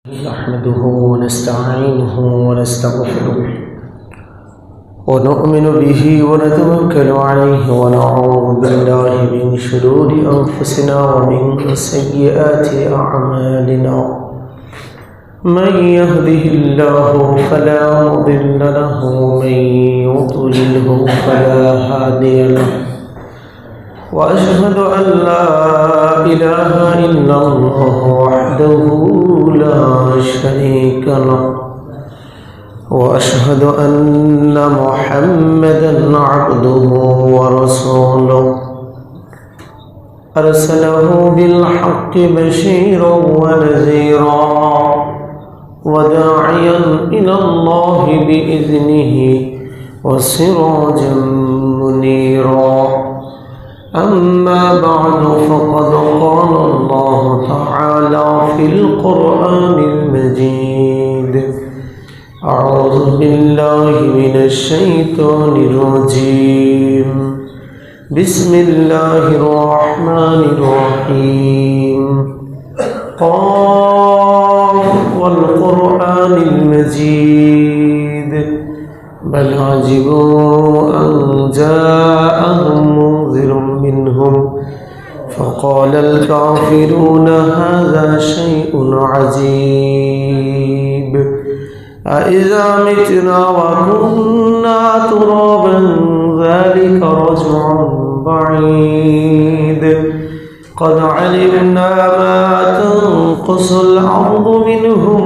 نحمده ونستعينه ونستغفره ونؤمن به ونتوكل عليه ونعوذ بالله من شرور أنفسنا ومن سيئات أعمالنا من يهده الله فلا مضل له ومن يضلله فلا هادي له وأشهد أن لا إله إلا الله وحده لا شريك له وأشهد أن محمدا عبده ورسوله أرسله بالحق بشيرا ونذيرا وداعيا إلى الله بإذنه وسراجا منيرا أما بعد فقد قال الله تعالى في القرآن المجيد أعوذ بالله من الشيطان الرجيم بسم الله الرحمن الرحيم قاف والقرآن المجيد بل عجبوا أن جاءهم منذر منهم فقال الكافرون هذا شيء عجيب أإذا متنا وكنا ترابا ذلك رجع بعيد قد علمنا ما تنقص الأرض منهم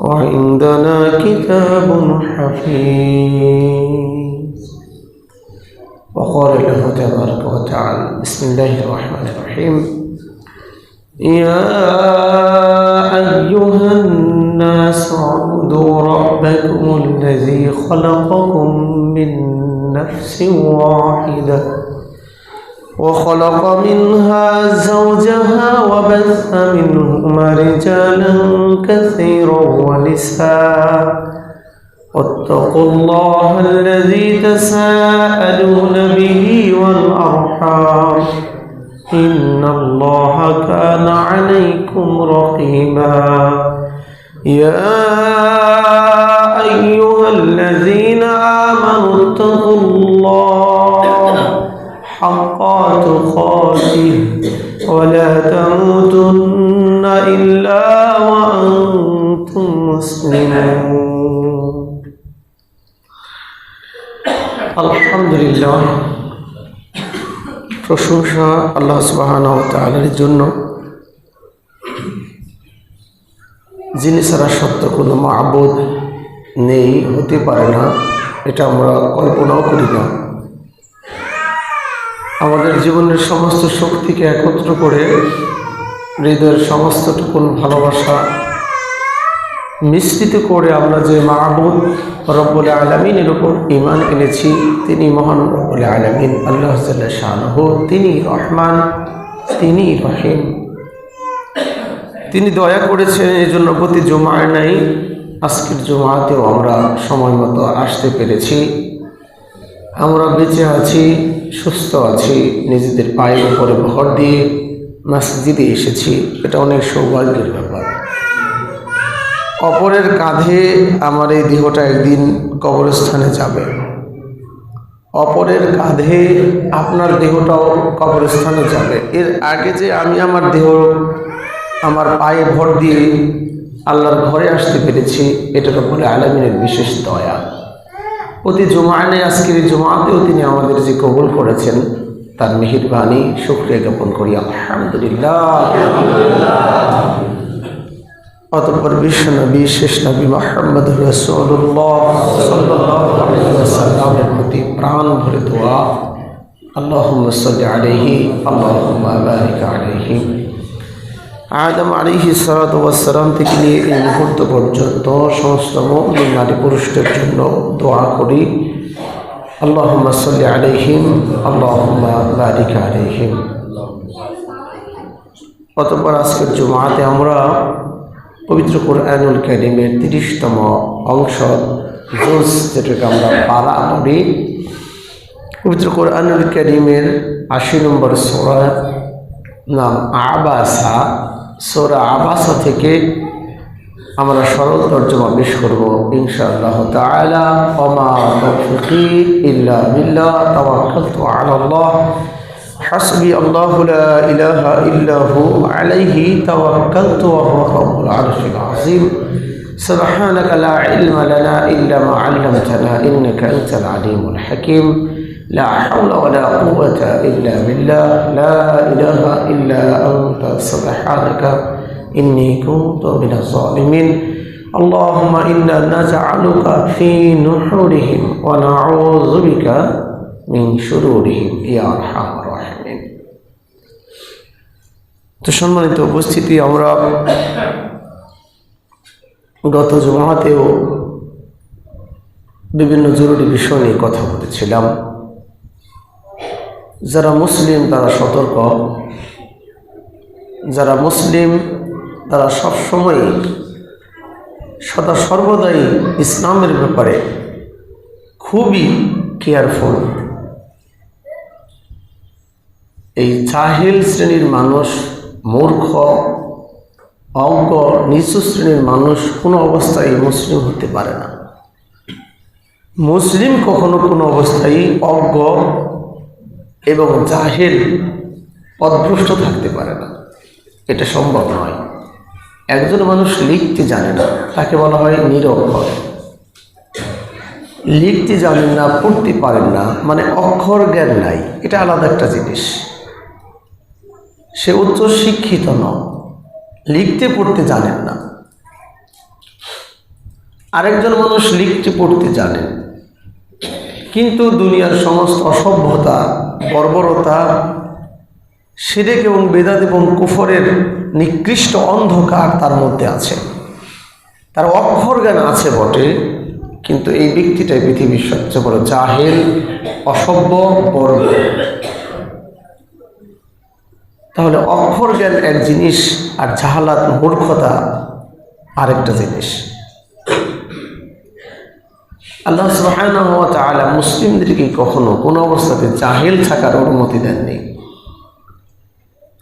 وعندنا كتاب حفيظ. وقال له تبارك وتعالى بسم الله الرحمن الرحيم يا أيها الناس اعبدوا ربكم الذي خلقكم من نفس واحدة وخلق منها زوجها وبث منهما رجالا كثيرا ونساء واتقوا الله الذي تساءلون به والأرحام إن الله كان عليكم رقيبا يا أيها الذين آمنوا اتقوا الله حق تقاته ولا تموتن إلا وأنتم مسلمون. আলহামদুলিল্লাহ, প্রশংসা আল্লাহ সুবহানাহু ওয়া তাআলার জন্য, যিনি ছাড়া সত্য কোনো মাবুদ নেই, হতে পারে না, এটা আমরা কল্পনাও করি না। আমাদের জীবনের সমস্ত শক্তিকে একত্র করে হৃদয়ের সমস্তটুকুন ভালোবাসা মিশ্রিত করে আমরা যে মাবুদ রব্বুল আলামিনের উপর ঈমান এনেছি, তিনি মহান রব্বুল আলামিন আল্লাহ জাল্লা শানুহু, তিনি রহমান, তিনি রহিম, তিনি দয়া করেছেন। এই জন্য প্রতি জুমায় নাই, আজকের জুমাতেও আমরা সময় মতো আসতে পেরেছি। আমরা বেঁচে আছি, সুস্থ আছি, নিজেদের পায়ের উপরে ভর দিয়ে মসজিদে এসেছি, এটা অনেক সৌভাগ্যের ব্যাপার। অপরের কাঁধে আমার এই দেহটা একদিন কবরস্থানে যাবে, অপরের কাঁধে আপনার দেহটাও কবরস্থানে যাবে। এর আগে যে আমি আমার দেহ আমার পায়ে ভর দিয়ে আল্লাহর ঘরে আসতে পেরেছি, এটা রব্বুল আলামিনের বিশেষ দয়া। প্রতি জুমায় আজকের এই জুমাতেও তিনি আমাদের যে কবুল করেছেন, তার মেহেরবানি শুকরিয়া জ্ঞাপন করি আলহামদুলিল্লাহ। অতঃপর বিশ্ব নবী, শেষ নবী মুহাম্মদ রাসূলুল্লাহ সাল্লাল্লাহু আলাইহি ওয়াসাল্লামের প্রতি প্রাণ ভরে দোয়া, আল্লাহুম্মা সাল্লি আলাইহি আল্লাহুম্মা বারিক আলাইহি। আদম আলাইহিস সালাতু ওয়াস সালাম থেকে নিয়ে এই মুহূর্ত পর্যন্ত সমস্ত মুমিন নারী পুরুষদের জন্য দোয়া করি, আল্লাহুম্মা সাল্লি আলাইহিম আল্লাহুম্মা বারিক আলাইহিম। অতঃপর আজকের জুমাতে আমরা পবিত্র কুরআনুল কারীমের ৩০তম অংশ, জুজ, যেটাকে আমরা পারা বলি, পবিত্র কুরআনুল কারীমের ৮০ নম্বর সূরা নাম আবাসা, সূরা আবাসা থেকে আমরা সরল তর্জমা পেশ করব ইনশাআল্লাহ তাআলা। ওমা তাওফীকি ইল্লা বিল্লাহ তাওয়াক্কালতু আলাল্লাহ হাসবি আল্লাহু লা ইলাহা ইল্লা হু আলাইহি তাওয়াক্কালতু ওয়া হুয়া রাব্বুল আরশিল আযীম। সুবহানাকা লা ইলমা লানা ইল্লা মা 'আল্লামতানা ইন্নাকা আনতাল আলিমুল হাকীম। লা হাওলা ওয়া লা কুওয়াতা ইল্লা বিল্লাহ লা ইলাহা ইল্লা আনতা সুবহানাকা ইন্নী কুনতু মিনাজ জালিমিন। আল্লাহুম্মা ইন্না নাজআলুকা ফী নুহুরিহিম ওয়া নাউযু বিকা মিন শুরুরিহিম ইয়া আরহামার রাহিমিন। তো সম্মানিত উপস্থিতি, আমরা গত জুমাতেও বিভিন্ন জরুরি বিষয় নিয়ে কথা বলেছিলাম। যারা মুসলিম তারা সতর্ক, যারা মুসলিম তারা সবসময় সদা সর্বদাই ইসলামের ব্যাপারে খুবই কেয়ারফুল। এই জাহিল শ্রেণীর মানুষ, মূর্খ, অজ্ঞ, নিচু শ্রেণীর মানুষ কোনো অবস্থায় মুসলিম হতে পারে না। মুসলিম কখনো কোনো অবস্থায় অজ্ঞ এবং জাহিল, পথভ্রষ্ট থাকতে পারে না, এটা সম্ভব নয়। একজন মানুষ লিখতে জানে না, তাকে বলা হয় নিরক্ষর। লিখতে জানেন না, পড়তে পারেন না, মানে অক্ষর জ্ঞান নাই, এটা আলাদা একটা জিনিস। সে উচ্চ শিক্ষিত নয়, লিখতে পড়তে জানেন না। আরেকজন মানুষ লিখতে পড়তে জানেন, কিন্তু দুনিয়ার সমস্ত অসভ্যতা, বর্বরতা, শিরক এবং বেদাত এবং কুফরের নিকৃষ্ট অন্ধকার তার মধ্যে আছে। তার অক্ষর জ্ঞান আছে বটে, কিন্তু এই ব্যক্তিটাই পৃথিবীর সবচেয়ে বড় জাহেল, অসভ্য, বর্ব। তাহলে অক্ষর জ্ঞান এক জিনিস, আর জাহালাত, মূর্খতা আরেকটা জিনিস। আল্লাহ সুবহানাহু ওয়া তাআলা মুসলিমদেরকে কখনো কোনো অবস্থাতে জাহেল থাকার অনুমতি দেননি।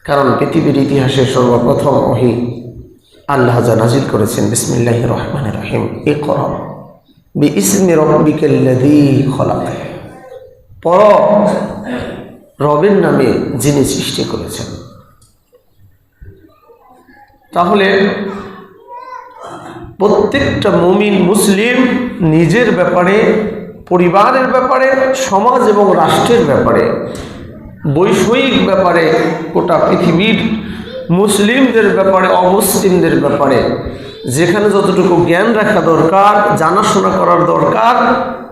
কারণ পৃথিবীর ইতিহাসে সর্বপ্রথম ওহী আল্লাহ যা নাজিল করেছেন, বিসমিল্লাহির রহমানির রহিম, ইকরা বিইসমি রাব্বিকাল্লাযী খলাক, পড় রবের নামে যিনি সৃষ্টি করেছেন। তাহলে প্রত্যেকটা মুমিন মুসলিম নিজের ব্যাপারে, পরিবারের ব্যাপারে, সমাজ এবং রাষ্ট্রের ব্যাপারে, বৈষয়িক ব্যাপারে, গোটা পৃথিবীর মুসলিমদের ব্যাপারে, অমুসলিমদের ব্যাপারে যেখানে যতটুকু জ্ঞান রাখা দরকার, জানাশোনা করার দরকার,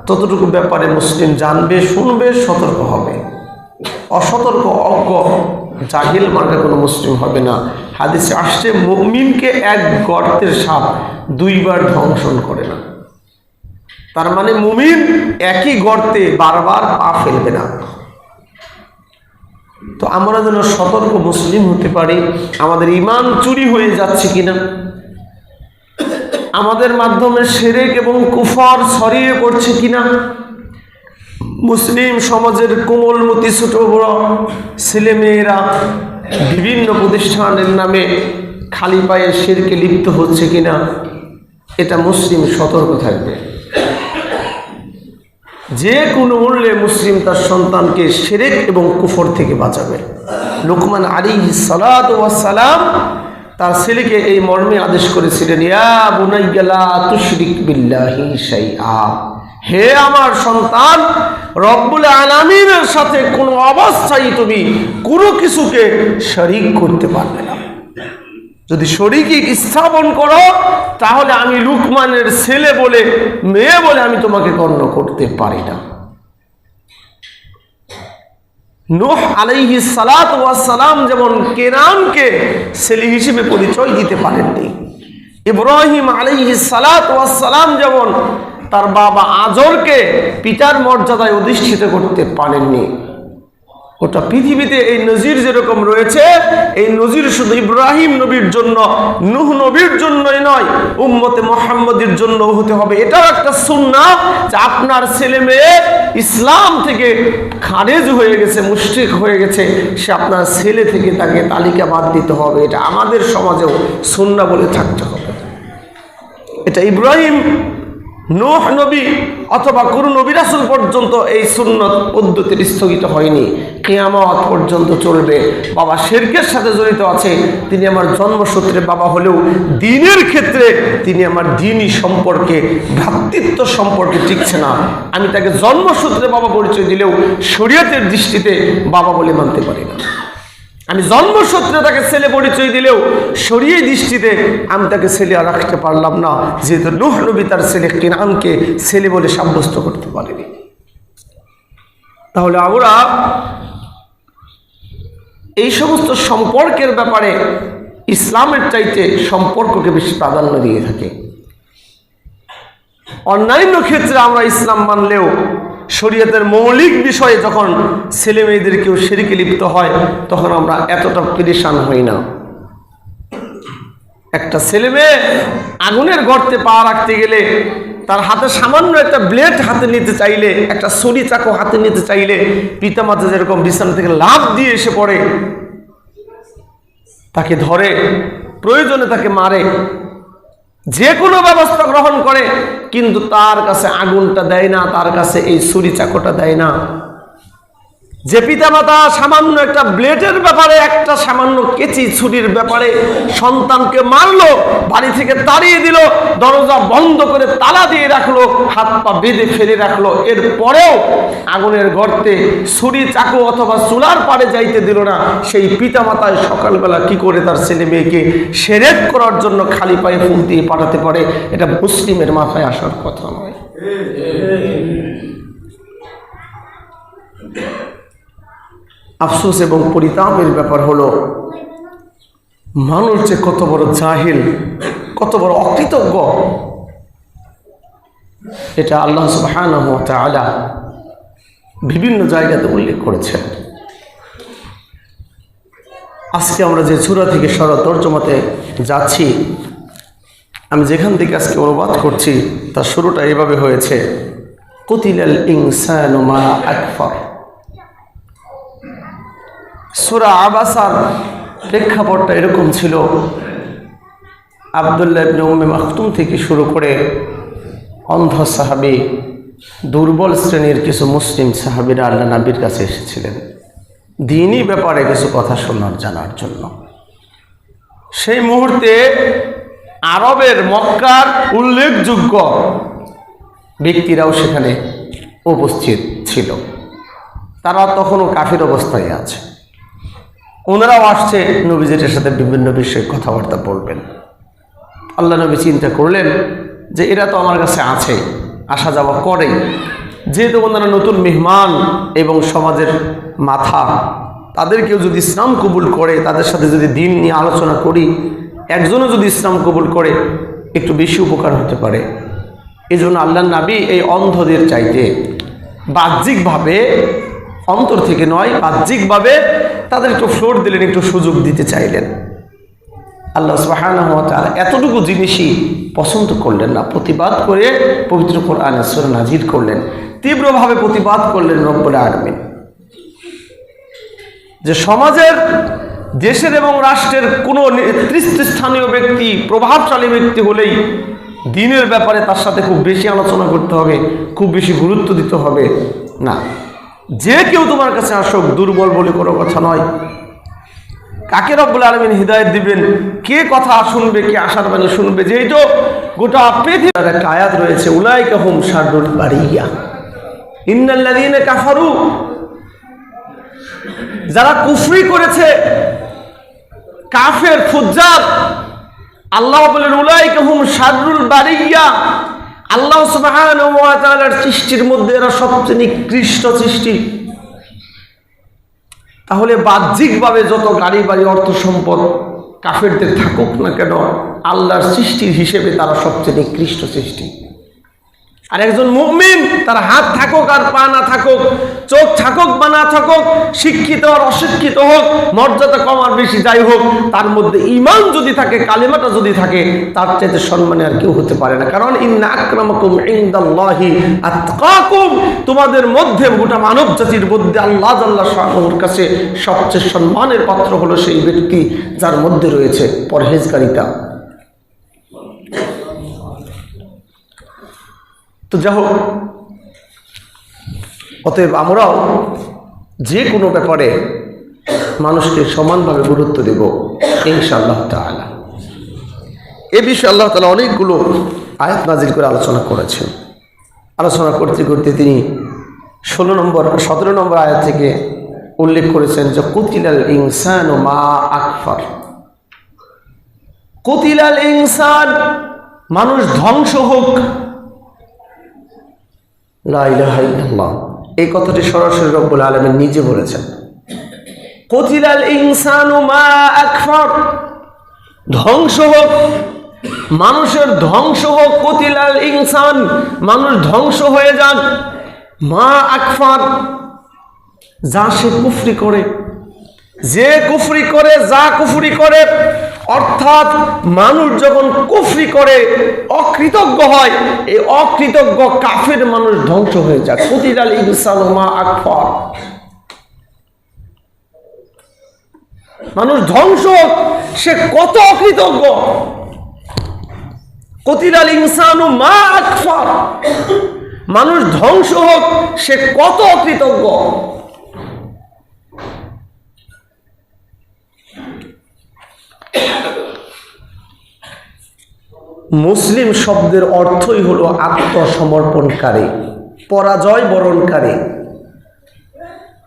ততটুকু ব্যাপারে মুসলিম জানবে, শুনবে, সতর্ক হবে। অসতর্ক, অজ্ঞ, জাহিল মার্কা কোনো মুসলিম হবে না। হাদিসে আসছে, মুমিনকে এক গর্তের সাপ দুইবার ধ্বংসন করে না। তার মানে মুমিন একই গর্তে বারবার পা ফেলবে না। তো আমরা যেন সতর্ক মুসলিম হতে পারি। আমাদের ঈমান চুরি হয়ে যাচ্ছে কিনা, আমাদের মাধ্যমে শিরক এবং কুফর ছড়িয়ে পড়ছে কিনা, মুসলিম সমাজের কোমলমতি ছোট বড় ছেলেমেয়েরা বিভিন্ন প্রতিষ্ঠানের নামে খালি পায়ে শিরকে লিপ্ত হচ্ছে কিনা, এটা মুসলিম সতর্ক থাকবে। যে কোনো মূল্যে মুসলিম তার সন্তানকে শিরক এবং কুফর থেকে বাঁচাবে। লুকমান আলাইহিস সালাতু ওয়াস সালাম তার ছেলেকে এই মর্মে আদেশ করেছিলেন, ইয়া বুনাইয়া লা তুশরিক বিল্লাহি শাইআ, হে আমার সন্তান, রব্বুল আলামিনের সাথে কোনো অবস্থায় তুমি কোনো কিছুকে শরীক করতে পারবে না। যদি শরীকি স্থাপন করো, তাহলে আমি লুকমানের ছেলে বলে, মেয়ে বলে আমি তোমাকে গণ্য করতে পারি না। নূহ আলাইহিস সালাতু ওয়াস সালাম যেমন কেনানকে ছেলে হিসেবে পরিচয় দিতে পারেননি, ইব্রাহিম আলাইহিস সালাতু ওয়াস সালাম যেমন তার বাবা আজরকে পিতার মর্যাদায় অধিষ্ঠিত করতে পারেননি, গোটা পৃথিবীতে এই নজির যেরকম রয়েছে, এই নজির শুধু ইব্রাহিম নবীর জন্য, নূহ নবীর জন্যই নয়, উম্মতে মুহাম্মদের জন্য হতে হবে। এটাও একটা সুন্নাহ যে আপনার ছেলে মেয়ে ইসলাম থেকে খারেজ হয়ে গেছে, মুশরিক হয়ে গেছে, সে আপনার ছেলে থেকে তাকে তালিকা বাদ দিতে হবে। এটা আমাদের সমাজেও সুন্নাহ বলে থাকতে হবে। এটা ইব্রাহিম, নূহ নবী অথবা কোন নবী রাসূল পর্যন্ত এই সুন্নত পদ্ধতির স্থগিত হয়নি, কিয়ামত পর্যন্ত চলবে। বাবা শিরকের সাথে জড়িত আছে, তিনি আমার জন্মসূত্রে বাবা হলেও দ্বীনের ক্ষেত্রে তিনি আমার দ্বীনি সম্পর্কে, ভ্রাতৃত্ব সম্পর্কে টিকছে না। আমি তাকে জন্মসূত্রে বাবা পরিচয় দিলেও শরীয়তের দৃষ্টিতে বাবা বলে মানতে পারি না। আমি জন্মসূত্রে তাকে ছেলে পরিচয় দিলেও শরীয়ত দৃষ্টিতে আমি তাকে ছেলে আর রাখতে পারলাম না, যেহেতু নূহ নবী তার ছেলে কিনানকে ছেলে বলে সাব্যস্ত করতে পারেনি। তাহলে আমরা এই সমস্ত সম্পর্কের ব্যাপারে ইসলামের চাইতে সম্পর্ককে বেশি প্রাধান্য দিয়ে থাকি। অন্যান্য ক্ষেত্রে আমরা ইসলাম মানলেও শরীয়তের মৌলিক বিষয়ে যখন ছেলে মেয়েদের কেউ শিরকে লিপ্ত হয়, তখন আমরা এতটা পেরেশান হই না। একটা ছেলে মেয়ে আগুনের গর্তে পা রাখতে গেলে, তার হাতে সামান্য একটা ব্লেড হাতে নিতে চাইলে, একটা ছুরি চাকু হাতে নিতে চাইলে, পিতামাতা যেরকম বিছানা থেকে লাফ দিয়ে এসে পড়ে, তাকে ধরে, প্রয়োজনে তাকে মারে, যে কোনো ব্যবস্থা গ্রহণ করে, কিন্তু তার কাছে আগুনটা দেয় না, তার কাছে এই ছুরি চাকুটা দেয় না। যে পিতামাতা সামান্য একটা ব্লেডের ব্যাপারে, একটা সামান্য কেচি ছুরির ব্যাপারে সন্তানকে মারলো, বাড়ি থেকে তাড়িয়ে দিল, দরজা বন্ধ করে তালা দিয়ে রাখলো, হাত পা বেঁধে ফেলে রাখলো, এরপরেও আগুনের গর্তে ছুরি চাকু অথবা চুলার পাড়ে যাইতে দিল না, সেই পিতামাতায় সকালবেলা কি করে তার ছেলে মেয়েকে সেরেক করার জন্য খালি পায়ে ফুল দিয়ে পাঠাতে পারে? এটা মুসলিমের মাথায় আসার কথা নয়। আফসোস এবং পরিতাপের ব্যাপার হলো, মানুষ যে কত বড় জাহিল, কত বড় অকৃতজ্ঞ, এটা আল্লাহ সুবহানাহু ওয়া তাআলা বিভিন্ন জায়গাতে উল্লেখ করেছেন। আজকে আমরা যে সূরা থেকে সূরা তরজমাতে যাচ্ছি, আমি যেখান থেকে আজকে অনুবাদ করছি তার শুরুটা এভাবে হয়েছে, কুতিলাল ইনসানু মা আকফার। সূরা আবাসার প্রেক্ষাপটটা এরকম ছিল, আব্দুল্লাহ ইবনে উম্মে মাকতুম থেকে শুরু করে অন্ধ সাহাবী, দুর্বল শ্রেণীর কিছু মুসলিম সাহাবীরা আল্লাহ নবীর কাছে এসেছিলেন দ্বীনি ব্যাপারে কিছু কথা শোনার, জানার জন্য। সেই মুহূর্তে আরবের, মক্কার উল্লেখযোগ্য ব্যক্তিরাও সেখানে উপস্থিত ছিল। তারা তখনও কাফির অবস্থায় আছে। ওনারাও আসছে নবীজির সাথে বিভিন্ন বিষয়ে কথাবার্তা বলবেন। আল্লাহ নবী চিন্তা করলেন যে এরা তো আমার কাছে আছে, আসা যাওয়া করে, যেহেতু ওনারা নতুন মেহমান এবং সমাজের মাথা, তাদেরকেও যদি ইসলাম কবুল করে, তাদের সাথে যদি দিন নিয়ে আলোচনা করি, একজনও যদি ইসলাম কবুল করে একটু বেশি উপকার হতে পারে। এই জন্য আল্লাহ নবী এই অন্ধদের চাইতে বাহ্যিকভাবে, অন্তর থেকে নয়, বাহ্যিকভাবে তাদের একটু ফ্লোর দিলেন, একটু সুযোগ দিতে চাইলেন। আল্লাহ সুবহানাহু ওয়া তাআলা এতটুকু জিনিসই পছন্দ করলেন না, প্রতিবাদ করে পবিত্র কোরআনে সূরা নাজিল করলেন, তীব্রভাবে প্রতিবাদ করলেন রব্বুল আলামিন, যে সমাজের, দেশের এবং রাষ্ট্রের কোনো নেতৃস্থানীয় ব্যক্তি, প্রভাবশালী ব্যক্তি হলেই দ্বীনের ব্যাপারে তার সাথে খুব বেশি আলোচনা করতে হবে, খুব বেশি গুরুত্ব দিতে হবে না। যে কেউ তোমার কাছে আসুক, দুর্বল বলে কোনো কথা নয়। কাকে রব্বুল আলামিন হিদায়াত দিবেন, কে কথা শুনবে, কে আশার বাণী শুনবে, যেহেতু গোটা পৃথিবীর একটা আয়াত রয়েছে, উলাইকা হুম শাররুল বারিয়া ইন্নাল্লাযীনা কাফারু, যারা কুফরি করেছে, কাফের, ফুজ্জার, আল্লাহ বলেন উলাইকা হুম শাররুল বারিয়া, আল্লাহ সুবহানাহু ওয়া তাআলার সৃষ্টির মধ্যে এরা সবচেয়ে নিকৃষ্ট সৃষ্টি। তাহলে বাহ্যিকভাবে যত গাড়ি বাড়ি, অর্থ সম্পদ কাফেরদের থাকুক না কেন, আল্লাহর সৃষ্টির হিসেবে তারা সবচেয়ে নিকৃষ্ট সৃষ্টি। আর একজন মুমিন তার হাত থাকুক আর পা না থাকুক, চোখ থাকুক বা না থাকুক, শিক্ষিত আর অশিক্ষিত হোক, মর্যাদা কম আর বেশি যাই হোক, তার মধ্যে ঈমান যদি থাকে, কালিমাটা যদি থাকে, তার চাইতে সম্মানী আর কেউ হতে পারে না। কারণ ইন্না আকরামাকুম ইনদাল্লাহি আতকাকুম, তোমাদের মধ্যে, গোটা মানব জাতির মধ্যে আল্লাহ জাল্লাহ শাআনুর কাছে সবচেয়ে সম্মানের পাত্র হলো সেই ব্যক্তি যার মধ্যে রয়েছে পরহেজগারিতা। তো যাই হোক, অতএব আমরাও যে কোনো ব্যাপারে মানুষকে সমানভাবে গুরুত্ব দেব ইনশাআল্লাহ তাআলা। এ বিষয়ে আল্লাহ তাআলা অনেকগুলো আয়াত নাজিল করে আলোচনা করেছেন। আলোচনা করতে করতে তিনি 17 নম্বর আয়াত থেকে উল্লেখ করেছেন যে কুতিলাল ইনসানু মা আকফার। কুতিলাল ইনসান, মানুষ ধ্বংস হোক। লা ইলাহা ইল্লাল্লাহ, এই কথাটি সরাসরি রব্বুল আলামিন নিজে বলেছেন। কুতিলাল ইনসানু মা আকফার, ধ্বংস হোক, মানুষের ধ্বংস হোক। কুতিলাল ইনসান, মানুষ ধ্বংস হয়ে যাক। মা আকফার, যা সে কুফরি করে, যে কুফরি করে, যা কুফরি করে। অর্থাৎ মানুষ যখন কুফরি করে, অকৃতজ্ঞ হয়, এই অকৃতজ্ঞ কাফের মানুষ ধ্বংস হয়ে যায়। কুতিলাল ইনসানু মা আকফার, মানুষ ধ্বংস হোক, সে কত অকৃতজ্ঞ। কুতিলাল ইনসানু মা আকফার, মানুষ ধ্বংস হোক, সে কত অকৃতজ্ঞ। মুসলিম শব্দের অর্থই হলো আত্মসমর্পণকারী, পরাজয় বরণকারী।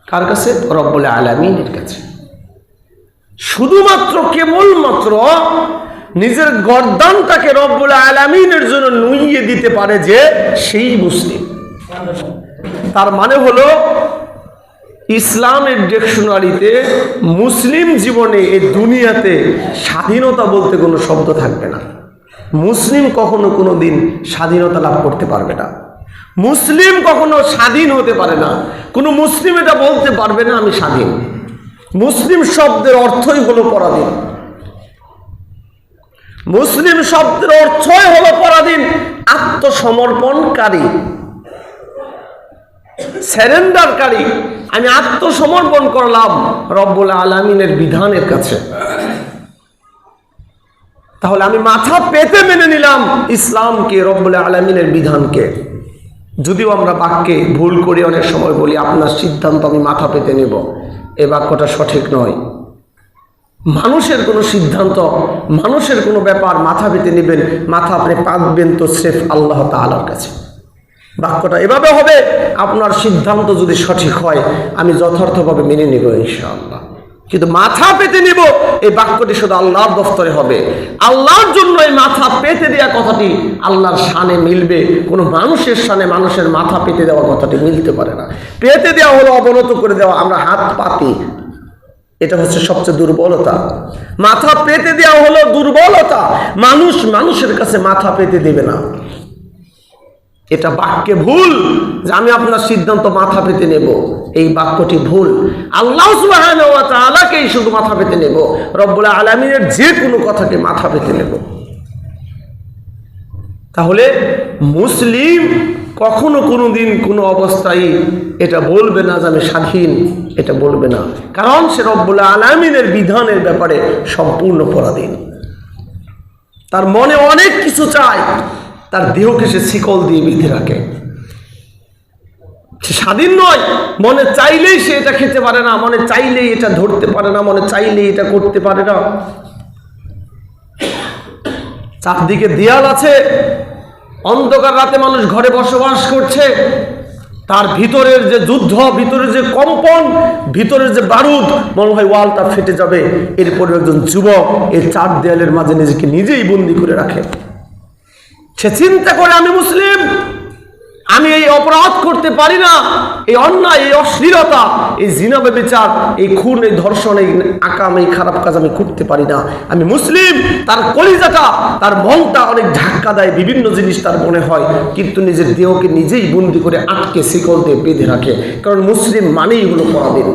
কার কাছে? রব্বুল আলামিনের কাছে। শুধুমাত্র কেবলমাত্র নিজের গর্দানটাকে রব্বুল আলামিনের জন্য নুইয়ে দিতে পারে যে সেই মুসলিম। তার মানে হলো ইসলামের ডিকশনারিতে মুসলিম জীবনে, এই দুনিয়াতে স্বাধীনতা বলতে কোনো শব্দ থাকবে না। মুসলিম কখনো কোনো দিন স্বাধীনতা লাভ করতে পারবে না। মুসলিম কখনো স্বাধীন হতে পারে না। কোনো মুসলিম এটা বলতে পারবে না আমি স্বাধীন। মুসলিম শব্দের অর্থই হলো পরাধীন। মুসলিম শব্দের অর্থই হলো পরাধীন, আত্মসমর্পণকারী, সারেন্ডারকারী। আমি আত্মসমর্পণ করলাম রব্বুল আলামিনের বিধানের কাছে। তাহলে আমি মাথা পেতে মেনে নিলাম ইসলামকে, রব্বুল আলামিনের বিধানকে। যদিও আমরা বাক্যে ভুল করে অনেক সময় বলি আপনার সিদ্ধান্ত আমি মাথা পেতে নেব, এই বাক্যটা সঠিক নয়। মানুষের কোনো সিদ্ধান্ত, মানুষের কোনো ব্যাপার মাথা পেতে নেবেন, মাথা আপনি পাতবেন তো স্রেফ আল্লাহ তাআলার কাছে। বাক্যটা এভাবে হবে, আপনার সিদ্ধান্ত যদি সঠিক হয় আমি যথার্থভাবে মেনে নেব ইনশাআল্লাহ। কিন্তু মাথা পেতে নিব, এই বাক্যটি শুধু আল্লাহর দফতরে হবে। আল্লাহর জন্য এই মাথা পেতে দেওয়া কথাটি আল্লাহর শানে মিলবে, কোনো মানুষের শানে মানুষের মাথা পেতে দেওয়া কথাটি মিলতে পারে না। পেতে দেওয়া হলো অবনত করে দেওয়া, আমরা হাত পাতি, এটা হচ্ছে সবচেয়ে দুর্বলতা। মাথা পেতে দেওয়া হলো দুর্বলতা। মানুষ মানুষের কাছে মাথা পেতে দেবে না, এটা বাক্যে ভুল যে আমি আপনার সিদ্ধান্ত মাথা পেতে নেব, এই বাক্যটি ভুল। আল্লাহ সুবহানাহু ওয়া তাআলাকেই শুধু মাথা পেতে নেব, রব্বুল আলামিনের যে কোনো কথাকে মাথা পেতে নেব। তাহলে মুসলিম কখনো কোনো দিন কোনো অবস্থায় এটা বলবে না যে আমি স্বাধীন, এটা বলবে না। কারণ সে রব্বুল আলামিনের বিধানের ব্যাপারে সম্পূর্ণ পরাধীন। তার মনে অনেক কিছু চায়, তার দেহকে সে শিকল দিয়ে বেঁধে রাখে। সে স্বাধীন নয়, মনে চাইলেই সে এটা খেতে পারে না, মনে চাইলেই এটা ধরতে পারে না, মনে চাইলেই এটা করতে পারে না। চারদিকে দেয়াল আছে, অন্ধকার রাতে মানুষ ঘরে বসবাস করছে, তার ভিতরের যে যুদ্ধ, ভিতরের যে কম্পন, ভিতরের যে বারুদ, মনে হয় ওয়ালটা ফেটে যাবে। এরপরে একজন যুবক এই চার দেয়ালের মাঝে নিজেকে নিজেই বন্দি করে রাখে। সে চিন্তা করে আমি মুসলিম, আমি এই অপরাধ করতে পারি না, এই অন্যায়, এই অশ্লীলতা, এই জিনা ব্যভিচার, এই খুন, এই ধর্ষণ, এই আকাম, এই খারাপ কাজ আমি করতে পারি না। আমি মুসলিম। তার কলিজাটা, তার মনটা অনেক ধাক্কা দেয়, বিভিন্ন জিনিস তার মনে হয়, কিন্তু নিজের দেহকে নিজেই বন্দি করে আটকে শিকল দিয়ে বেঁধে রাখে, কারণ মুসলিম মানেই হলো পরাধীন।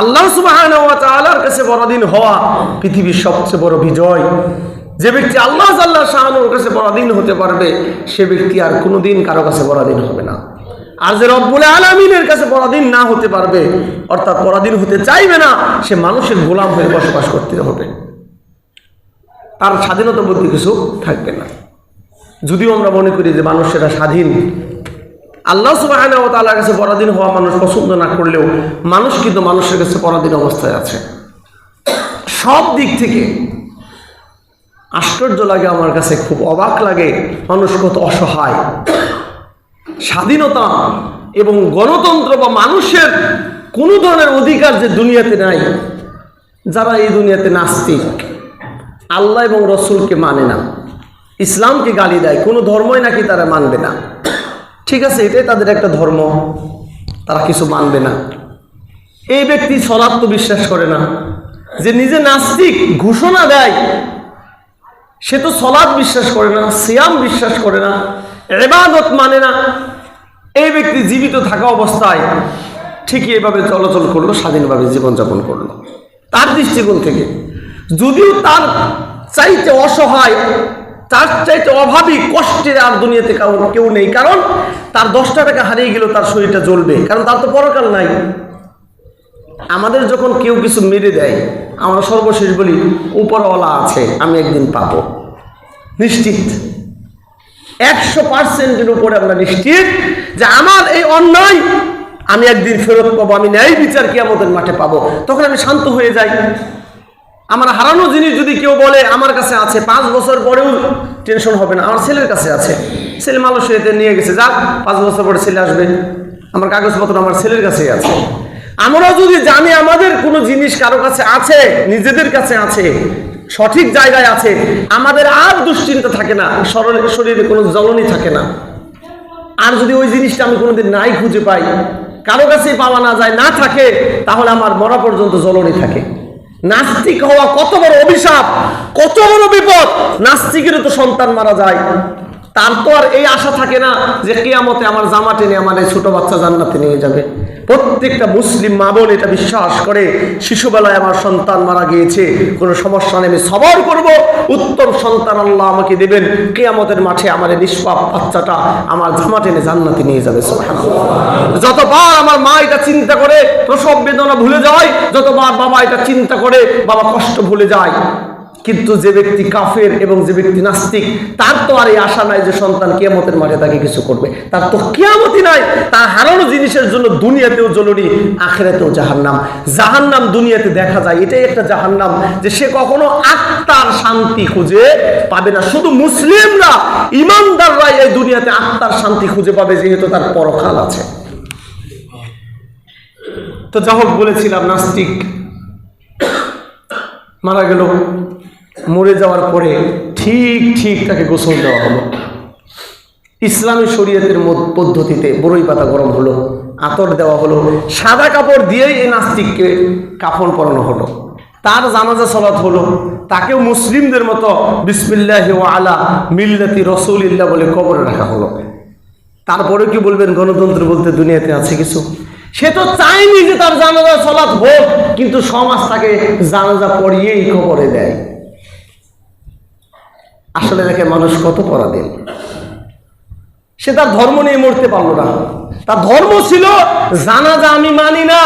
আল্লাহ সুবহানাহু ওয়া তাআলার কাছে পরাধীন হওয়া পৃথিবীর সবচেয়ে বড় বিজয়। যে ব্যক্তি আল্লাহ জাল্লা শাআনুর কাছে পরাধীন হতে পারবে, সে ব্যক্তি আর কোনোদিন কারো কাছে পরাধীন হবে না। আর যে রব্বুল আলামিনের কাছে পরাধীন না হতে পারবে, অর্থাৎ পরাধীন হতে চাইবে না, সে মানুষের গোলাম হয়ে বসবাস করতে হবে। তার স্বাধীনতা বলতে কিছু থাকবে না। যদিও আমরা মনে করি যে মানুষেরা স্বাধীন, আল্লাহ সুবহানাহু ওয়া তাআলার কাছে পরাধীন হওয়া মানুষ পছন্দ না করলেও মানুষ কিন্তু মানুষের কাছে পরাধীন অবস্থায় আছে সব দিক থেকে। আশ্চর্য লাগে, আমার কাছে খুব অবাক লাগে, মানুষ কত অসহায়। স্বাধীনতা এবং গণতন্ত্র বা মানুষের কোনো ধরনের অধিকার যে দুনিয়াতে নাই, যারা এই দুনিয়াতে নাস্তিক, আল্লাহ এবং রসুলকে মানে না, ইসলামকে গালি দেয়, কোনো ধর্মই নাকি তারা মানবে না। ঠিক আছে, এটাই তাদের একটা ধর্ম, তারা কিছু মানবে না। এই ব্যক্তি সলাত তো বিশ্বাস করে না, যে নিজে নাস্তিক ঘোষণা দেয়, সে তো সলাত বিশ্বাস করে না, সিয়াম বিশ্বাস করে না, ইবাদত মানে না। এই ব্যক্তি জীবিত থাকা অবস্থায় ঠিকই এভাবে চলাচল করলো, স্বাধীনভাবে জীবনযাপন করলো তার দৃষ্টিকোণ থেকে। যদিও তার চাইতে অসহায়, তার চাইতে অভাবী, কষ্টের আর দুনিয়াতে কেউ নেই, কারণ তার 10টা টাকা হারিয়ে গেলেও তার শরীরটা জ্বলবে, কারণ তার তো পরকাল নাই। আমাদের যখন কেউ কিছু মেরে দেয়, আমরা সর্বশেষ বলি উপরওয়ালা আছে, আমি একদিন পাবো, নিশ্চিত 100% উপরে আমরা নিশ্চিত যে আমার এই অন্যায় আমি একদিন ফেরত পাবো, আমি ন্যায় বিচার কিয়ামতের মাঠে পাবো। তখন আমি শান্ত হয়ে যাই। আমার হারানো জিনিস যদি কেউ বলে আমার কাছে আছে, 5 বছর পরেও টেনশন হবে না, আমার ছেলের কাছে আছে, ছেলে মালয়েশিয়াতে নিয়ে গেছে, যাক 5 বছর পরে ছেলে আসবে, আমার কাগজপত্র আমার ছেলের কাছেই আছে। আমরা যদি জানি আমাদের কোনো জিনিস কারো কাছে আছে, নিজেদের কাছে আছে, সঠিক জায়গায় আছে, আমাদের আর দুশ্চিন্তা থাকে না, শরীরে কোনো জ্বলনি থাকে না। আর যদি ওই জিনিসটা আমি কোনোদিন নাই খুঁজে পাই, কারো কাছেই পাওয়া না যায়, না থাকে, তাহলে আমার মরা পর্যন্ত জ্বলনি থাকে। নাস্তিক হওয়া কত বড় অভিশাপ, কত বড় বিপদ। নাস্তিকেরও তো সন্তান মারা যায়, তার তো আর এই আশা থাকে না যে কিয়ামতে আমার জামা টেনে আমার এই ছোট বাচ্চা জান্নাতে নিয়ে যাবে। প্রত্যেকটা মুসলিম মা বোন এটা বিশ্বাস করে, শিশুবেলায় আমার সন্তান মারা গিয়েছে, কোনো সমস্যা নেই, আমি সবর করব, উত্তম সন্তান আল্লাহ আমাকে দেবেন, কিয়ামতের মাঠে আমার এই নিষ্পাপ বাচ্চাটা আমার জামা টেনে জান্নাতে নিয়ে যাবে। সুবহানাল্লাহ। যতবার আমার মা এটা চিন্তা করে প্রসব বেদনা ভুলে যায়, যতবার বাবা এটা চিন্তা করে বাবা কষ্ট ভুলে যায়। কিন্তু যে ব্যক্তি কাফের এবং যে ব্যক্তি নাস্তিক, তার তো আর এই আশা নাই যে সন্তান কিয়ামতের মাঠে তাকে কিছু করবে, তার তো কিয়ামতই নাই। তার হারানো জিনিসের জন্য দুনিয়াতেও জ্বলনি, আখিরাতেও জাহান্নাম। জাহান্নাম দুনিয়াতে দেখা যায়, এটাই একটা জাহান্নাম, যে সে কখনো আত্মার শান্তি খুঁজে পাবে না। শুধু মুসলিমরা, ইমানদাররা এই দুনিয়াতে আত্মার শান্তি খুঁজে পাবে, যেহেতু তার পরকাল আছে। তো যা হোক, বলেছিলাম নাস্তিক মারা গেল, মরে যাওয়ার পরে ঠিক তাকে গোসল দেওয়া হলো, ইসলামী শরীয়তের পদ্ধতিতে বরই পাতা গরম হলো, আতর দেওয়া হলো, সাদা কাপড় দিয়েই এই নাস্তিককে কাফন পরানো হলো, তার জানাজা সালাত হলো, তাকেও মুসলিমদের মতো বিসমিল্লাহি ওয়া আলা মিল্লাতি রাসূলিল্লাহ বলে কবরে রাখা হলো। তারপরে কি বলবেন গণতন্ত্র বলতে দুনিয়াতে আছে কিছু? সে তো চায়নি যে তার জানাজা সালাত হোক, কিন্তু সমাজ তাকে জানাজা পড়িয়েই কবরে দেয়। আসলে দেখে মানুষ কত পরাধীন। সে তার ধর্ম নিয়ে মরতে পারলো না। তার ধর্ম ছিল জানাজা আমি মানি না,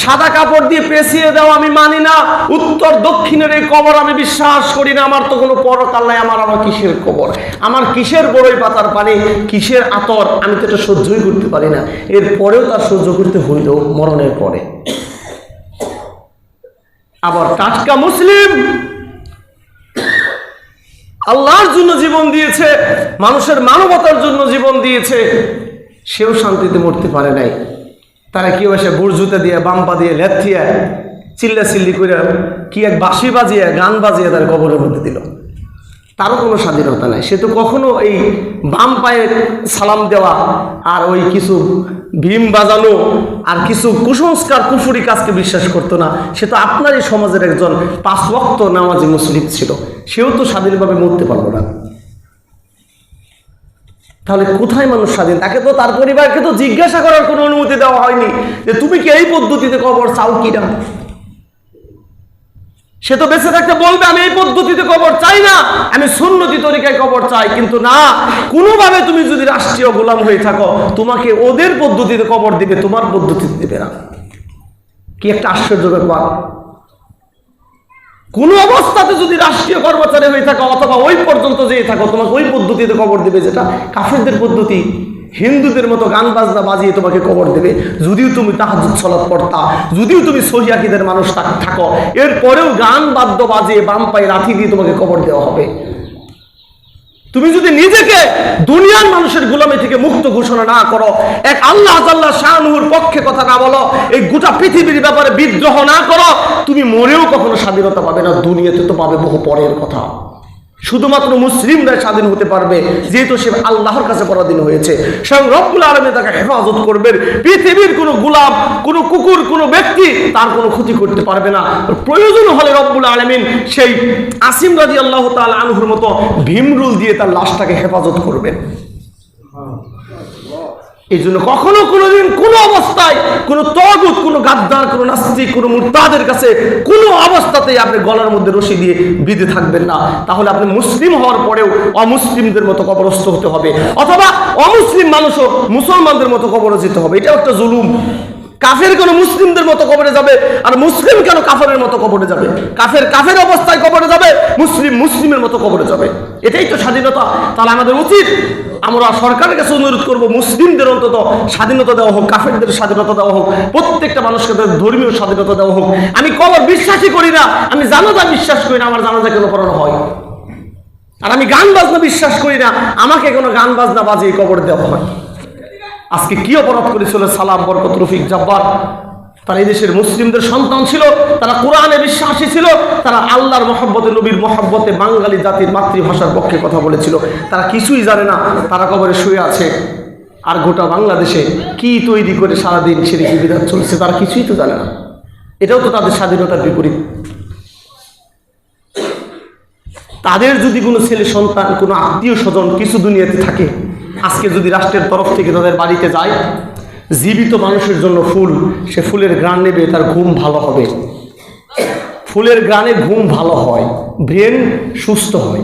সাদা কাপড় দিয়ে পেঁচিয়ে দেওয়া আমি মানি না, উত্তর দক্ষিণের এই কবর আমি বিশ্বাস করি না, আমার তো কোনো পরকাল নাই, আমার কিসের কবর, আমার কিসের বড়ই পাতার পানি, কিসের আতর, আমি তো এটা সহ্যই করতে পারি না। এরপরেও তার সহ্য করতে হইল মরণের পরে। আবার টাটকা মুসলিম, আল্লাহর জন্য জীবন দিয়েছে, মানুষের মানবতার জন্য জীবন দিয়েছে, সেও শান্তিতে মরতে পারে নাই। তারা কেউ এসে বুর্জুতে দিয়ে, বাম্পা দিয়ে, লেথিয়া চিল্লা চিল্লি করে কি এক বাঁশি বাজিয়ে, গান বাজিয়ে তার কবরের মধ্যে দিল। তারও কোনো স্বাধীনতা নাই। সে তো কখনো এই বাম পায়ে সালাম দেওয়া আর ওই কিছু ভীম বাজানো আর কিছু কুসংস্কার কুফুরি কাজকে বিশ্বাস করতো না। সে তো আপনারই সমাজের একজন 5 ওয়াক্ত নামাজি মুসলিম ছিল, সেও তো স্বাধীনভাবে মরতে পারলো না। তাহলে কোথায় মানুষ স্বাধীন? তাকে তো, তার পরিবারকে তো জিজ্ঞাসা করার কোনো অনুমতি দেওয়া হয়নি যে তুমি কি এই পদ্ধতিতে কবর চাও কিনা। সে তো বেঁচে থাকতে বলবে আমি এই পদ্ধতিতে কবর চাই না, আমি সুন্নতি তরিকায় কবর চাই। কিন্তু না, কোনোভাবে তুমি যদি রাষ্ট্রীয় গোলাম হয়ে থাকো, তোমাকে ওদের পদ্ধতিতে কবর দিবে, তোমার পদ্ধতিতে দিবে না। কি একটা আশ্চর্য ব্যাপার! কোন অবস্থাতে যদি রাষ্ট্রীয় কর্মচারী হয়ে থাকো অথবা ওই পর্যন্ত যেয়ে থাকো, তোমাকে ওই পদ্ধতিতে কবর দিবে, যেটা কাফেরদের পদ্ধতি। হিন্দুদের মতো গান বাজনা বাজিয়ে তোমাকে কবর দেবে। যদিও তুমি তাহাজ্জুদ সালাত পড়তা, যদিও তুমি সহিহ আকীদার মানুষ থাকো, এরপরেও গান বাদ্য বাজিয়ে বাম পায়ে লাঠি দিয়ে তোমাকে কবর দেওয়া হবে। তুমি যদি নিজেকে দুনিয়ার মানুষের গোলামি থেকে মুক্ত ঘোষণা না করো, এক আল্লাহ জাল্লা শানুর পক্ষে কথা না বলো, এই গোটা পৃথিবীর ব্যাপারে বিদ্রোহ না করো, তুমি মরেও কখনো স্বাধীনতা পাবে না। দুনিয়াতে তো পাবে বহু পরের কথা। শুধুমাত্র মুসলিমরাই স্বাধীন হতে পারবে, যেহেতু সে আল্লাহর কাছে পরাধীন হয়েছে। স্বয়ং রব্বুল আলামিন তাকে হেফাজত করবেন। পৃথিবীর কোনো গোলাম, কোনো কুকুর, কোনো ব্যক্তি তার কোনো ক্ষতি করতে পারবে না। প্রয়োজন হলে রব্বুল আলামিন সেই আসিম রাদিয়াল্লাহু তাআলা আনহুর মতো ভীমরুল দিয়ে তার লাশটাকে হেফাজত করবেন। এই জন্য কখনো কোনোদিন কোনো অবস্থায় কোনো তাগুত, কোনো গাদ্দার, কোনো নাস্তিক, কোনো মুরতাদের কাছে কোনো অবস্থাতেই আপনি গলার মধ্যে রশি দিয়ে বিঁধে থাকবেন না। তাহলে আপনি মুসলিম হওয়ার পরেও অমুসলিমদের মতো কবরস্থ হতে হবে, অথবা অমুসলিম মানুষও মুসলমানদের মতো কবরে যেতে হবে। এটাও একটা জুলুম। কাফের কেন মুসলিমদের মতো কবরে যাবে, আর মুসলিম কেন কাফেরের মতো কবরে যাবে? কাফের কাফের অবস্থায় কবরে যাবে, মুসলিম মুসলিমের মতো কবরে যাবে। এটাই তো স্বাধীনতা। তাহলে আমাদের উচিত, আমরা সরকারের কাছে অনুরোধ করব, মুসলিমদের অন্তত স্বাধীনতা দেওয়া হোক, কাফেরদের স্বাধীনতা দেওয়া হোক, প্রত্যেকটা মানুষকে ধর্মীয় স্বাধীনতা দেওয়া হোক। আমি কবর বিশ্বাসই করি না, আমি জানাজা বিশ্বাস করি না, আমার জানাজা কেন পড়ানো হয়? আর আমি গান বাজনা বিশ্বাস করি না, আমাকে কোনো গান বাজনা বাজিয়ে কবর দেওয়া হয়। আজকে কি অপরাধ করেছিল সালাম, বরকত, রফিক, জব্বার? তারা এই দেশের মুসলিমদের সন্তান ছিল, তারা কোরআনে বিশ্বাসী ছিল, তারা আল্লাহর মহব্বতে, নবীর মহব্বতে, বাঙালি জাতির মাতৃভাষার পক্ষে কথা বলেছিল। তারা কিছুই জানে না, তারা কবরে শুয়ে আছে। আর গোটা বাংলাদেশে কি তৈরি করে সারাদিন শিরকি বিদআত চলছে, তারা কিছুই তো জানে না। এটাও তো তাদের স্বাধীনতার বিপরীত। তাদের যদি কোনো ছেলে সন্তান, কোনো আত্মীয় স্বজন কিছু দুনিয়াতে থাকে, আজকে যদি রাষ্ট্রের তরফ থেকে তাদের বাড়িতে যায়, জীবিত মানুষের জন্য ফুল, সে ফুলের ঘ্রাণ নেবে, তার ঘুম ভালো হবে। ফুলের ঘ্রাণে ঘুম ভালো হয়, ব্রেন সুস্থ হয়।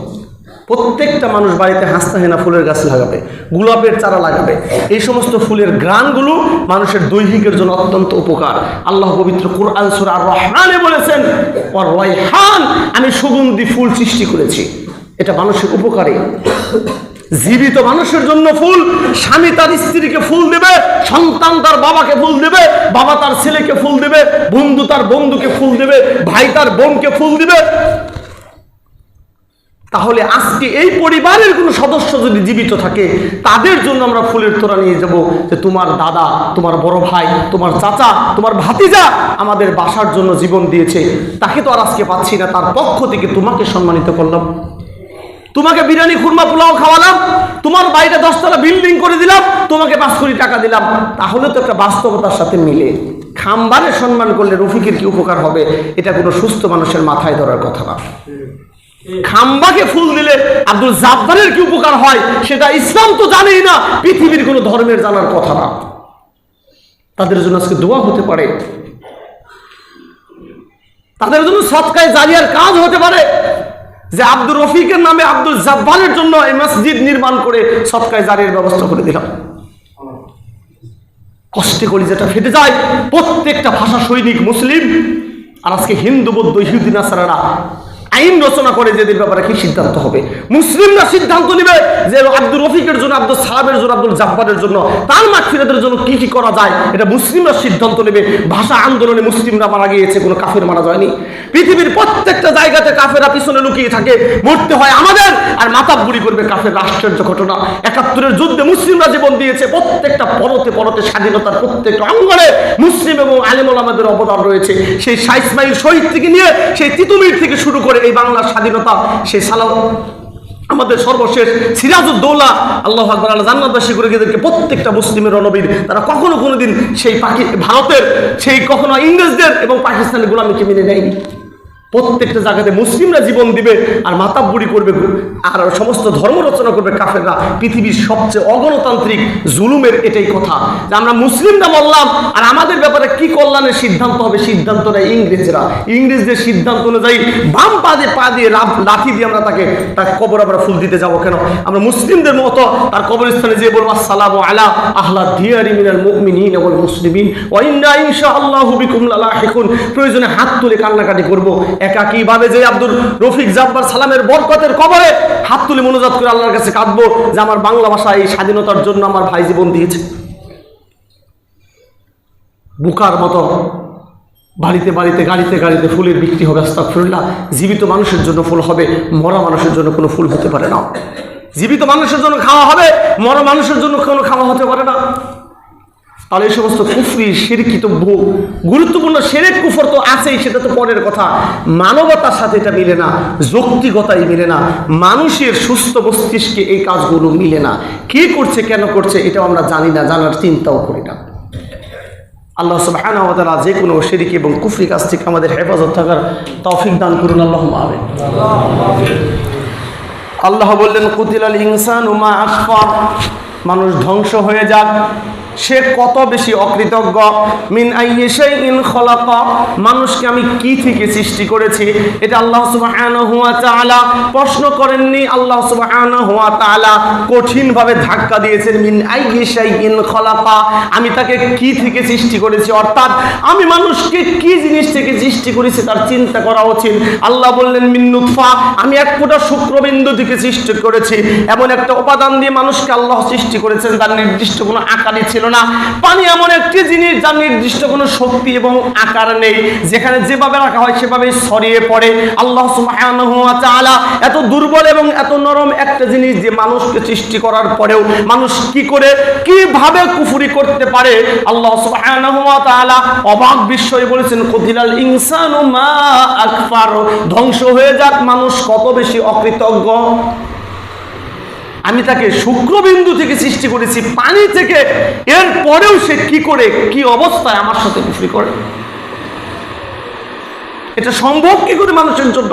প্রত্যেকটা মানুষ বাড়িতে হাসনা হেনা ফুলের গাছ লাগাবে, গোলাপের চারা লাগাবে। এই সমস্ত ফুলের ঘ্রাণগুলো মানুষের দৈহিকের জন্য অত্যন্ত উপকার। আল্লাহ পবিত্র কুরআন সূরা আর রহমানে বলেছেন, ওয়ার রায়হান, আমি সুগন্ধি ফুল সৃষ্টি করেছি। এটা মানুষের উপকারে। জীবিত মানুষের জন্য ফুল, স্বামী তার স্ত্রীকে ফুল দেবে, সন্তান তার বাবাকে ফুল দেবে, বাবা তার ছেলেকে ফুল দেবে, বন্ধু তার বন্ধুকে ফুল দেবে, ভাই তার বোনকে ফুল দিবে। তাহলে আজকে এই পরিবারের কোনো সদস্য যদি জীবিত থাকে, তাদের জন্য আমরা ফুলের তোড়া নিয়ে যাব, যে তোমার দাদা, তোমার বড় ভাই, তোমার চাচা, তোমার ভাতিজা আমাদের বাসার জন্য জীবন দিয়েছে, তাকে তো আর আজকে পাচ্ছি না, তার পক্ষ থেকে তোমাকে সম্মানিত করলাম, তোমাকে বিরিয়ানি, খুরমা, পোলাও খাওয়ালাম, তোমার বাড়িতে 10 তলা বিল্ডিং করে দিলাম, তোমাকে 5 কোটি টাকা দিলাম। তাহলে তো একটা বাস্তবতার সাথে মিলে। খাম্বারে সম্মান করলে রফিকের কি উপকার হবে, এটা কোনো সুস্থ মানুষের মাথায় ধরার কথা না। খাম্বাকে ফুল দিলে আব্দুল জাব্বারের কি উপকার হয়, সেটা ইসলাম তো জানেই না, পৃথিবীর কোনো ধর্মের জানার কথা না। তাদের জন্য আজকে দোয়া হতে পারে, তাদের জন্য সদকায়ে জারিয়ার কাজ হতে পারে, যে আব্দুর রফিকের নামে আব্দুল জাব্বারের জন্য এই মসজিদ নির্মাণ করে সদকায়ে জারিয়ার ব্যবস্থা করে দিলাম। কষ্টে কলিজাটা ফেটে যায়। প্রত্যেকটা ভাষা সৈনিক মুসলিম, আর আজকে হিন্দু, বৌদ্ধ, ইহুদি, নাসারারা আইন রচনা করে যে এদের ব্যাপারে কি সিদ্ধান্ত হবে। মুসলিমরা সিদ্ধান্ত নেবে যে আব্দুর রফিকের জন্য, আব্দুল সালামের জন্য, আব্দুল জাব্বারের জন্য, তার মাগফিরাতের জন্য কি কি করা যায়, এটা মুসলিমরা সিদ্ধান্ত নেবে। ভাষা আন্দোলনে মুসলিমরা মারা গিয়েছে, কোনো কাফের মারা যায়নি। পৃথিবীর প্রত্যেকটা জায়গাতে কাফেরা পিছনে লুকিয়ে থাকে, মরতে হয় আমাদের, আর মাতাব্বুরি করবে কাফের। আশ্চর্য ঘটনা, ৭১-এর যুদ্ধে মুসলিমরা জীবন দিয়েছে। প্রত্যেকটা পরতে পরতে স্বাধীনতার প্রত্যেকটা অঙ্গনে মুসলিম এবং আলেম ওলামাদের অবদান রয়েছে। সেই শাহ ইসমাইল শহীদ থেকে নিয়ে সেই তিতুমির থেকে শুরু করে এই বাংলার স্বাধীনতা, সেই আমাদের সর্বশেষ সিরাজউদ্দৌলা আল্লাহু আকবার, আল্লাহ জান্নাতবাসী করে গিয়েদেরকে প্রত্যেকটা মুসলিমের রণবীর, তারা কখনো কোনোদিন সেই ভারতের সেই কখনো ইংরেজদের এবং পাকিস্তানের গোলামিকে মেনে নেয়নি। প্রত্যেকটা জায়গাতে মুসলিমরা জীবন দিবে আর মাতাব্বুরি করবে আর সমস্ত ধর্ম রচনা করবে কাফেররা। পৃথিবীর সবচেয়ে অগণতান্ত্রিক জুলুমের এটাই কথা যে আমরা মুসলিমরা বললাম আর আমাদের ব্যাপারে কি কল্যাণের সিদ্ধান্ত হবে, সিদ্ধান্ত নেয় ইংরেজরা। ইংরেজদের সিদ্ধান্ত অনুযায়ী বাম পা দিয়ে লাঠি দিয়ে আমরা তাকে তার কবর আমরা ফুল দিতে যাবো কেন? আমরা মুসলিমদের মতো তার কবরস্থানে যেয়ে বলবো আসসালামু আলা আহলা দিয়ারি মিনাল মুমিনিন ওয়াল মুসলিমিন ওয়া ইন্না ইনশাআল্লাহু বিকুম লালাহিকুন। প্রয়োজনে হাত তুলে কান্নাকাটি করবো। একইভাবে যে আব্দুল রফিক জব্বার সালামের বরকতের কবরে হাত তুলে মনোজাত করে আল্লাহর কাছে কাঁদবো যে আমার বাংলা ভাষা এই স্বাধীনতার জন্য আমার ভাই জীবন দিয়েছে। বুকার মতো বাড়িতে বাড়িতে গাড়িতে গাড়িতে ফুলের বিক্রি হবে, আস্তাগফিরুল্লাহ। জীবিত মানুষের জন্য ফুল হবে, মরা মানুষের জন্য কোনো ফুল হতে পারে না। জীবিত মানুষের জন্য খাওয়া হবে, মরা মানুষের জন্য কোনো খাওয়া হতে পারে না। তাহলে এই সমস্ত কুফরি শিরকি তো গুরুত্বপূর্ণ, শিরক কুফর তো আছেই, সেটা তো পরের কথা। মানবতার সাথে এটা মিলে না, যৌক্তিকতাই মিলে না, মানুষের সুস্থ মস্তিষ্কে এই কাজগুলো মিলে না। কি করছে, কেন করছে, এটাও আমরা জানি না, জানার চিন্তাও করি না। আল্লাহ সুবহানাহু ওয়া তাআলা যে কোনো শিরকি এবং কুফরি কাজ থেকে আমাদের হেফাজত থাকার তৌফিক দান করুন, আল্লাহুম্মা আমিন। আল্লাহ বললেন কুতিলাল ইনসানু মা আকফার, মানুষ ধ্বংস হয়ে যাক, সে কত বেশি অকৃতজ্ঞ। মিন আইয়ি শাইইন খলাকা, মানুষকে আমি কি থেকে সৃষ্টি করেছি, এটা আল্লাহ সুবহানাহু ওয়া তাআলা প্রশ্ন করেননি। আল্লাহ সুবহানাহু ওয়া তাআলা কঠিনভাবে ধাক্কা দিয়েছেন। মিন আইয়ি শাইইন খলাকা, আমি তাকে কি থেকে সৃষ্টি করেছি, অর্থাৎ আমি মানুষকে কি জিনিস থেকে সৃষ্টি করেছি তার চিন্তা করা উচিত। আল্লাহ বললেন মিন নুতফা, আমি এক ফোঁটা শুক্রবিন্দু থেকে সৃষ্টি করেছি। এমন একটা উপাদান দিয়ে মানুষকে আল্লাহ সৃষ্টি করেছেন যার নির্দিষ্ট কোনো আকারই ছিল না। পানি এমন একটি জিনিস যার নির্দিষ্ট কোনো শক্তি এবং আকার নেই, যেখানে যেভাবে রাখা হয় সেভাবেই ছড়িয়ে পড়ে। আল্লাহ সুবহানাহু ওয়া তাআলা এত দুর্বল এবং এত নরম একটা জিনিস যে মানুষকে সৃষ্টি করার পরেও মানুষ কি করে কিভাবে কুফরি করতে পারে, আল্লাহ সুবহানাহু ওয়া তাআলা অবাক বিস্ময়ে বলেছেন কুতিলাল ইনসানু মা আকফার, ধ্বংস হয়ে যাক মানুষ কত বেশি অকৃতজ্ঞ। আমি তাকে শুক্রবিন্দু থেকে সৃষ্টি করেছি, পানি থেকে, এর পরেও সে কি করে কি অবস্থায় আমার সাথে কুফরি করে। এটা সম্ভব কি করে মানুষের জন্য?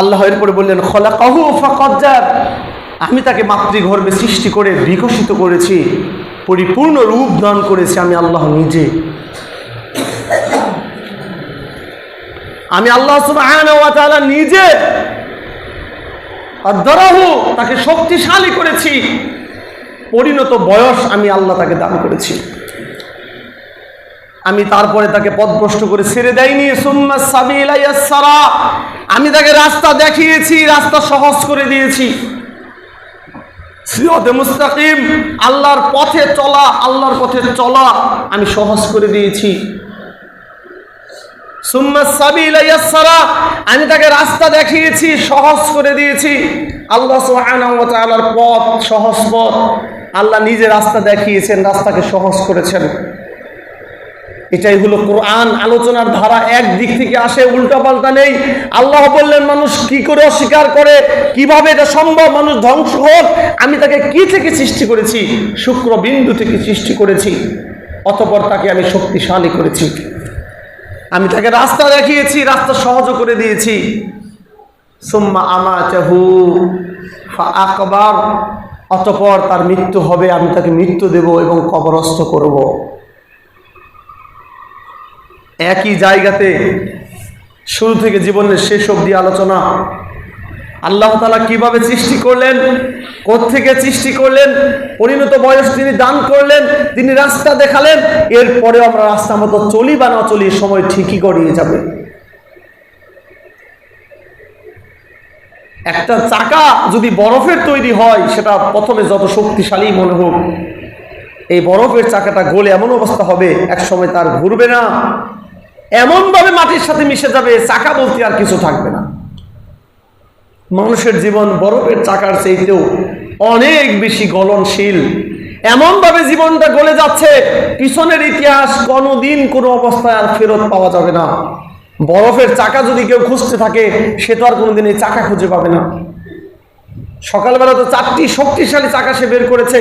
আল্লাহ এরপরে বললেন খলাকাহু ফাকাদ্দার, আমি তাকে মাতৃগর্ভে সৃষ্টি করে বিকশিত করেছি, পরিপূর্ণ রূপ দান করেছি আমি আল্লাহ নিজে। আমি আল্লাহ সুবহানাহু ওয়া তাআলা নিজে আদরাহু, তাকে শক্তিশালী করেছি, পরিণত বয়স আমি আল্লাহ তাকে দান করেছি। আমি তারপরে তাকে পথভ্রষ্ট করে ছেড়ে দেইনি। সুম্মা সাবিলা ইয়াসসারা, আমি তাকে রাস্তা দেখিয়েছি, রাস্তা সহজ করে দিয়েছি। সিরাতে মুস্তাকিম, আল্লাহর পথে চলা, আল্লাহর পথে চলা আমি সহজ করে দিয়েছি। সুম্মা সাবিলা ইয়াসসারা, আমি তাকে রাস্তা দেখিয়েছি, সহজ করে দিয়েছি। আল্লাহ সুবহানাহু ওয়া তাআলার পথ সহজ পথ, আল্লাহ নিজে রাস্তা দেখিয়েছেন, রাস্তাকে সহজ করেছেন। এটাই হলো কোরআন। আলোচনার ধারা একদিক থেকে আসে, উল্টা পাল্টা নেই। আল্লাহ বললেন মানুষ কি করে অস্বীকার করে, কিভাবে এটা সম্ভব, মানুষ ধ্বংস হোক, আমি তাকে কি থেকে সৃষ্টি করেছি, শুক্রবিন্দু থেকে সৃষ্টি করেছি, অতঃপর তাকে আমি শক্তিশালী করেছি। আমি তাকে রাস্তা দেখিয়েছি, রাস্তা সহজ করে দিয়েছি। সুম্মা আমাতাহু ফাআকবার, অতঃপর তার মৃত্যু হবে, আমি তাকে মৃত্যু দেব এবং কবরস্থ করব। একই জায়গাতে শুরু থেকে জীবনের শেষ অবধি আলোচনা। আল্লাহ তাআলা কিভাবে সৃষ্টি করলেন, কোত্থেকে সৃষ্টি করলেন, পরিণত বয়স তিনি দান করলেন, তিনি রাস্তা দেখালেন। এরপরে আমরা রাস্তা মতো চলি বা না চলি, সময় ঠিকই গড়িয়ে যাবে। একটা চাকা যদি বরফের তৈরি হয়, সেটা প্রথমে যত শক্তিশালী মনে হোক, এই বরফের চাকাটা গলে এমন অবস্থা হবে এক সময় তার ঘুরবে না, এমনভাবে মাটির সাথে মিশে যাবে, চাকা বলতে আর কিছু থাকবে না। মানুষের জীবন বরফের চাকার চাইতেও অনেক বেশি গলনশীল। এমনভাবে জীবনটা গলে যাচ্ছে, পিছনের ইতিহাস কোনোদিন কোনো অবস্থায় আর ফেরত পাওয়া যাবে না। বরফের চাকা যদি কেউ খুঁজতে থাকে, সে তো আর কোনোদিন এই চাকা খুঁজে পাবে না। সকালবেলা তো 4টি শক্তিশালী চাকা সে বের করেছে,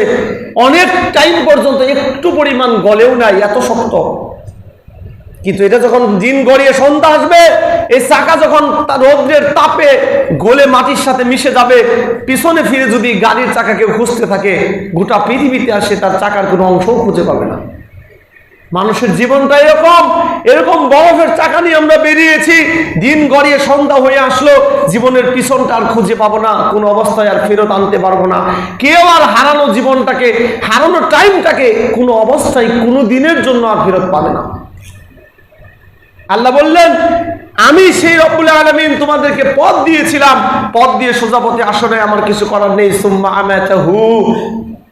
অনেক টাইম পর্যন্ত একটু পরিমাণ গলেও নাই, এত শক্ত। কিন্তু এটা যখন দিন গড়িয়ে সন্ধ্যা আসবে, এই চাকা যখন রৌদ্রের তাপে গলে মাটির সাথে মিশে যাবে, পিছনে ফিরে যদি গাড়ির চাকা কেউ খুঁজতে থাকে, গোটা পৃথিবীতে আসে তার চাকার কোনো অংশও খুঁজে পাবে না। মানুষের জীবনটা এরকম বরফের চাকা নিয়ে আমরা বেরিয়েছি, দিন গড়িয়ে সন্ধ্যা হয়ে আসলো, জীবনের পিছনটা আর খুঁজে পাবো না, কোনো অবস্থায় আর ফেরত আনতে পারবো না। কেউ আর হারানো জীবনটাকে, হারানো টাইমটাকে কোনো অবস্থায় কোনো দিনের জন্য আর ফেরত পাবে না। আল্লাহ বললেন, আমি সেই রব্বুল আলামিন তোমাদেরকে পথ দিয়েছিলাম, পথ দিয়ে সোজা পথে আসলে আমার কিছু করার নেই। সুম্মা আমাতাহু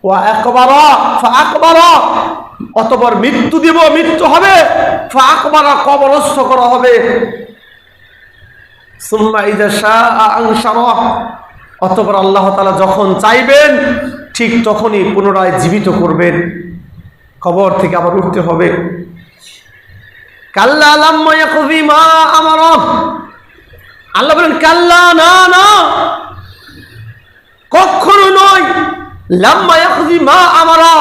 ওয়া আকবারা ফাআকবারা, অতঃপর মৃত্যু দিব, মৃত্যু হবে, ফাআকবারা, কবরস্থ করা হবে। সুম্মা ইযা শাআ আনশারা, অতঃপর আল্লাহ তাআলা যখন চাইবেন ঠিক তখনই পুনরায় জীবিত করবেন, কবর থেকে আবার উঠতে হবে। কাল্লা লাম্মা ইয়াকযি মা আমারা, আল্লাহ বলেন কাল্লা, না না, কখনো নয়। লাম্মা ইয়াকযি মা আমারা,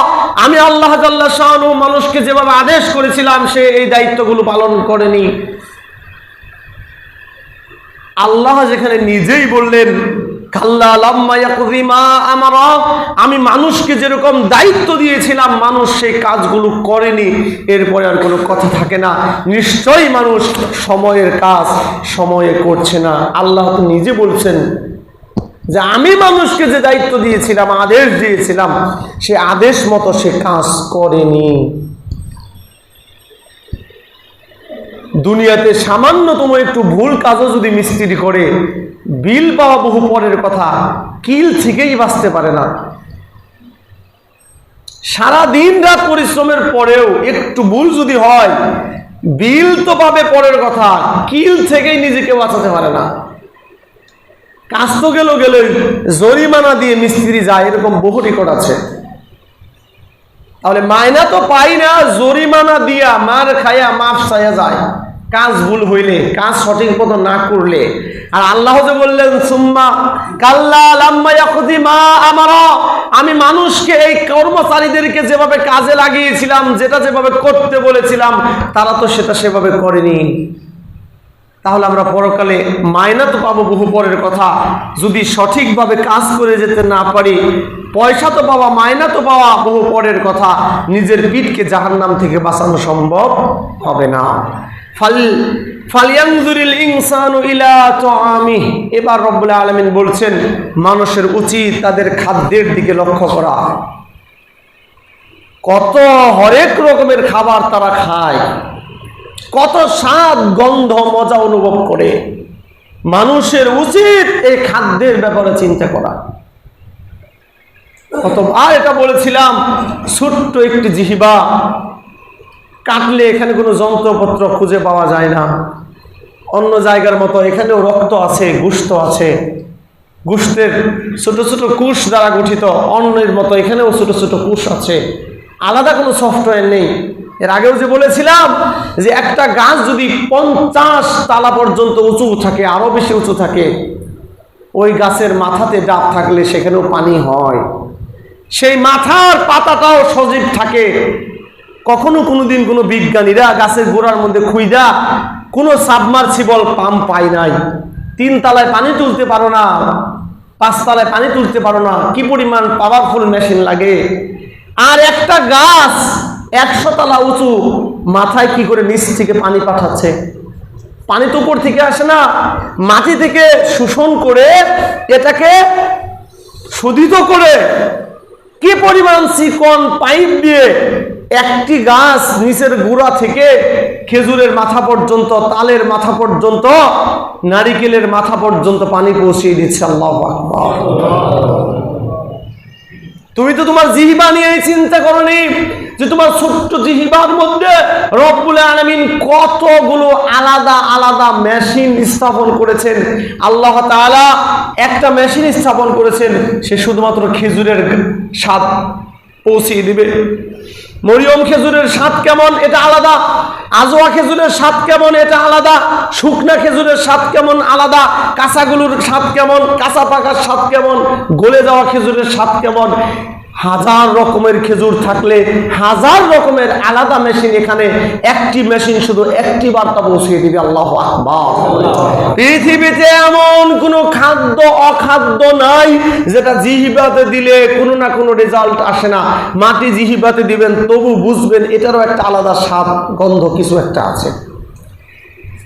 আমি আল্লাহ জাল্লা শানু মানুষকে যেভাবে আদেশ করেছিলাম সে এই দায়িত্বগুলো পালন করেনি। আল্লাহ যেখানে নিজেই বললেন কাল্লা লাম্মা ইয়াকযি মা আমারা, আমি মানুষকে যেরকম দায়িত্ব দিয়েছিলাম মানুষ সেই কাজগুলো করেনি, এরপরে আর কোনো কথা থাকে না। নিশ্চয়ই মানুষ সময়ের কাজ সময়ে করছে না। আল্লাহ তো নিজে বলছেন যে আমি মানুষকে যে দায়িত্ব দিয়েছিলাম, আদেশ দিয়েছিলাম, সে আদেশ মতো সে কাজ করেনি। দুনিয়াতে সামান্যতম একটু ভুল কাজও যদি মিস্ত্রি করে, বিল পাওয়া বহু পরের কথা, কিল থেকেই বাঁচতে পারে না। সারা দিন রাত পরিশ্রমের পরেও একটু ভুল যদি হয়, বিল তো পাবে পরের কথা, কিল থেকেই নিজেকে বাঁচাতে পারে না। কাজ তো গেলেই জরিমানা দিয়ে মিস্ত্রি যায়, এরকম বহু রেকর্ড আছে। তাহলে মাইনা তো পাই না, জরিমানা দিয়া মার খায়া মাফ চাইয়া যায় কাজ ভুল হইলে, কাজ সঠিক মতো না করলে। আর আল্লাহ যে বললেন সুম্মা কাল্লা লাম্মা ইয়াকযি মা আমারা, আমি মানুষকে এই কর্মচারীদেরকে যেভাবে কাজে লাগিয়েছিলাম, যেটা যেভাবে করতে বলেছিলাম, তারা তো সেটা সেভাবে করেনি। তাহলে আমরা পরকালে মাইনা তো পাবো বহু পরের কথা, যদি সঠিকভাবে কাজ করে যেতে না পারি, পয়সা তো পাওয়া, মাইনা তো পাওয়া বহু পরের কথা, নিজের পিঠকে জাহান্নাম থেকে বাঁচানো সম্ভব হবে না। ফালয়ানজুরিল ইনসানু ইলা তাআমিহি, এবার রব্বুল আলামিন বলছেন মানুষের উচিত তাদের খাদ্যের দিকে লক্ষ্য করা। কত হরেক রকমের খাবার তারা খায়, কত স্বাদ গন্ধ মজা অনুভব করে। মানুষের উচিত এই খাদ্যের ব্যাপারে চিন্তা করা। কতবার এটা বলেছিলাম, ছোট্ট একটি জিহ্বা কাটলে এখানে কোনো যন্ত্রপত্র খুঁজে পাওয়া যায় না। অন্য জায়গার মতো এখানেও রক্ত আছে, গোশত আছে, গোশতের ছোট ছোট কোষ দ্বারা গঠিত। অন্যের মতো এখানেও ছোট ছোট কোষ আছে, আলাদা কোনো সফটওয়্যার নেই। এর আগেও যে বলেছিলাম যে একটা গাছ যদি 50 তালা পর্যন্ত উঁচু থাকে, আরো বেশি উঁচু থাকে, ওই গাছের মাথাতে ডাব থাকলে সেখানেও পানি হয়। সেই মাথার পাতাটাও সজীব থাকে। কখনো কোনোদিন কোনো বিজ্ঞানীরা গাছের গোড়ার মধ্যে খুইদা কোনো সাবমার্সিবল পাম্প পায় নাই। 3 তলায় পানি তুলতে পারো না, 5 তলায় পানি তুলতে পারো না, কি পরিমাণ পাওয়ারফুল মেশিন লাগে। আর একটা গাছ 100 তলা উঁচু, মাথায় কি করে নিচ থেকে পানি পাঠাচ্ছে? পানি তো উপর থেকে আসে না, মাটি থেকে শোষণ করে এটাকে শোধিত করে কি পরিমাণ চিকন পাইপ দিয়ে একটি গাছ নিচের গোড়া থেকে খেজুরের মাথা পর্যন্ত, তালের মাথা পর্যন্ত, নারিকেলের মাথা পর্যন্ত পানি পৌঁছিয়ে দিচ্ছে। আল্লাহু আকবার। তুমি তো তোমার জিহ্বা নিয়ে চিন্তা করনি যে তোমার ছোট্ট জিহ্বার মধ্যে রব্বুল আলামিন কতগুলো আলাদা আলাদা মেশিন স্থাপন করেছেন। আল্লাহ তাআলা একটা মেশিন স্থাপন করেছেন, সে শুধুমাত্র খেজুরের স্বাদ পৌঁছিয়ে দিবে। মরিয়ম খেজুরের স্বাদ কেমন এটা আলাদা, আজোয়া খেজুরের স্বাদ কেমন এটা আলাদা, শুকনা খেজুরের স্বাদ কেমন আলাদা, কাঁচাগুলোর স্বাদ কেমন, কাঁচা পাকার স্বাদ কেমন, গলে যাওয়া খেজুরের স্বাদ কেমন। হাজার রকমের খেজুর থাকলে হাজার রকমের আলাদা মেশিন, এখানে একটি মেশিন শুধু একটি বার্তা পৌঁছিয়ে দিবে। আল্লাহু আকবার। পৃথিবীতে এমন কোনো খাদ্য অখাদ্য নাই যেটা জিহ্বাতে দিলে কোনো না কোনো রেজাল্ট আসে না। মাটি জিহ্বাতে দিবেন তবু বুঝবেন এটারও একটা আলাদা স্বাদ গন্ধ কিছু একটা আছে।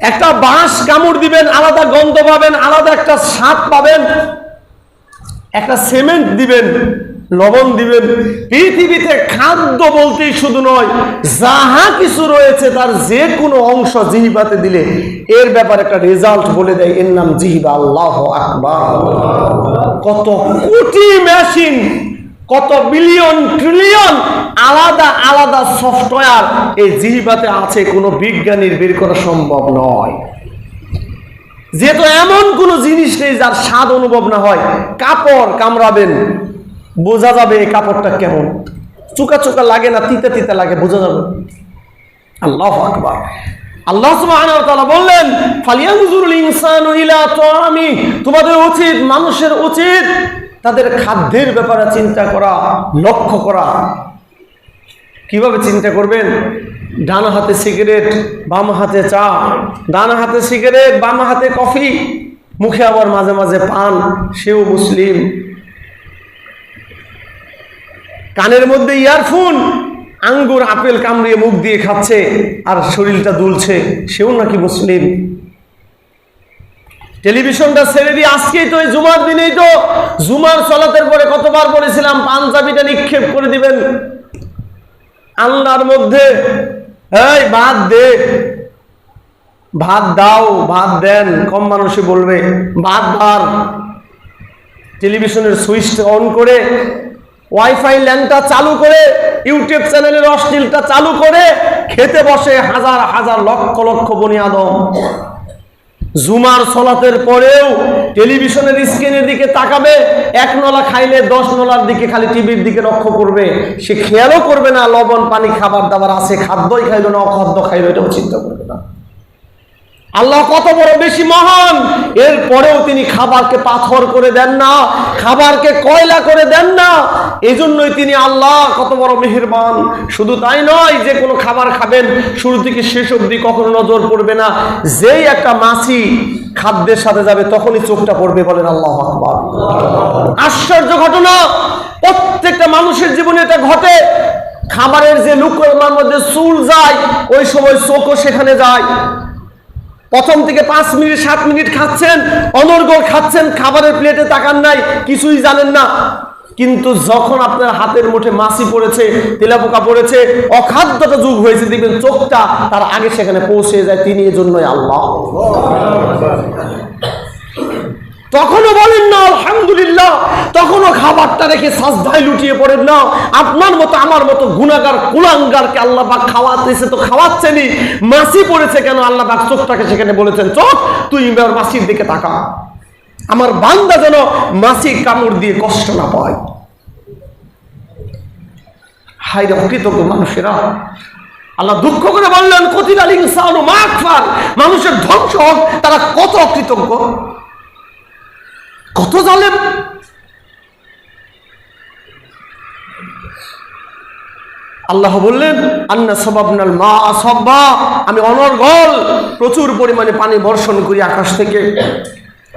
একটা বাঁশ কামড় দিবেন আলাদা গন্ধ পাবেন, আলাদা একটা স্বাদ পাবেন। একটা সিমেন্ট দিবেন, লবণ দিবেন। পৃথিবীতে খাদ্য বলতেই শুধু নয়, যাহা কিছু রয়েছে তার যে কোনো অংশ জিহ্বাতে দিলে এর ব্যাপারে একটা রেজাল্ট বলে দেয়, এর নাম জিহ্বা। আল্লাহু আকবার। কত কোটি মেশিন, কত বিলিয়ন ট্রিলিয়ন আলাদা আলাদা সফটওয়্যার এই জিহ্বাতে আছে, কোনো বিজ্ঞানীর বের করা সম্ভব নয়। যেহেতু এমন কোন জিনিস নেই যার স্বাদ অনুভব না হয়। কাপড় কামড়াবেন, বোঝা যাবে এই কাপড়টা কেমন, চুকা চুকা লাগে না, তিতা তিতা লাগে, বোঝা যাবে। আল্লাহু আকবার। আল্লাহ সুবহানাহু ওয়া তাআলা বললেন, ফালিয়ানজুরুল ইনসানু ইলা তাআমি, তোমাদের উচিত, মানুষের উচিত তাদের খাদ্যের ব্যাপারে চিন্তা করা, লক্ষ্য করা। কিভাবে চিন্তা করবেন? ডান হাতে সিগারেট, বাম হাতে চা, ডান হাতে সিগারেট, বাম হাতে কফি, মুখে আবার মাঝে মাঝে পান, সেও মুসলিম। কানের মধ্যে ইয়ারফোন, আঙ্গুর আপেল কামড়িয়ে মুখ দিয়ে খাচ্ছে আর শরীরটা দুলছে, সেও নাকি মুসলিম। টেলিভিশনটা ছেড়ে দিয়ে আজকেই তো, এই জুমার দিনেই তো, জুমার সালাতের পরে কতবার বলেছিলাম পাঞ্জাবিটা নিক্ষেপ করে দিবেন আল্লাহর মধ্যে। এই ভাত দে, ভাত দাও, ভাত দেন, কম মানুষই বলবে ভাত বার। টেলিভিশনের সুইচটা অন করে, ওয়াইফাই ল্যান্ডটা চালু করে, ইউটিউব চ্যানেলের অশ্লীলটা চালু করে খেতে বসে হাজার হাজার লক্ষ লক্ষ বনি আদম। জুমার সলাতের পরেও টেলিভিশনের স্ক্রিনের দিকে তাকাবে, এক নলা খাইলে 10 নলার দিকে খালি টিভির দিকে লক্ষ্য করবে। সে খেয়ালও করবে না লবণ পানি খাবার দাবার আছে, খাদ্যই খাইলো না অখাদ্য খাইলো, এটাও চিন্তা করবে না। আল্লাহ কত বড় বেশি মহান, এরপরেও তিনি খাবারকে পাথর করে দেন না, খাবারকে কয়লা করে দেন না। এই জন্যই তিনি আল্লাহ কত বড় মেহেরবান। শুধু তাই নয়, যে কোনো খাবার খাবেন শুরু থেকে শেষ অবধি কখনো নজর পড়বে না। যেই একটা মাছি খাদ্যের সাথে যাবে তখনই চোখটা পড়বে। বলেন আল্লাহু আকবার। আশ্চর্য ঘটনা, প্রত্যেকটা মানুষের জীবনে এটা ঘটে। খাবারের যে লুকমার মধ্যে চুল যায়, ওই সময় চোখও সেখানে যায়। প্রথম থেকে 5 মিনিট 7 মিনিট খাচ্ছেন, অনর্গল খাচ্ছেন, খাবারের প্লেটে তাকান নাই, কিছুই জানেন না। কিন্তু যখন আপনার হাতের মুঠে মাছি পড়েছে, তেলাপোকা পড়েছে, অখাদ্যটা যুগ হয়েছে, দেখবেন চোখটা তার আগে সেখানে পৌঁছে যায়। তিনি এজন্যই আল্লাহ। তখনও বলেন না আলহামদুলিল্লাহ, তখনও খাবারটা রেখে সাজদায় লুটিয়ে পড়েন না। আপনার মতো আমার মতো গুনাহগার কুলাঙ্গারকে আল্লাহ পাক খাওয়াতেছে তো খাওয়াচ্ছেনই, মাছি পড়েছে কেন? আল্লাহ পাক চোখটাকে সেখানে বলেছেন, চোখ তুই এবার মাছির দিকে তাকা, আমার বান্দা যেন মাছি কামড় দিয়ে কষ্ট না পায়। হায় রে অকৃতজ্ঞ মানুষেরা। আল্লাহ দুঃখ করে বললেন, কুতিলাল ইনসানু মা আকফার, মানুষের ধ্বংস হোক, তারা কত অকৃতজ্ঞ, কত জালেম। আল্লাহ বললেন, আন্না সাবাবনাল মা সাব্বা, আমি অনর্গল প্রচুর পরিমাণে পানি বর্ষণ করি আকাশ থেকে।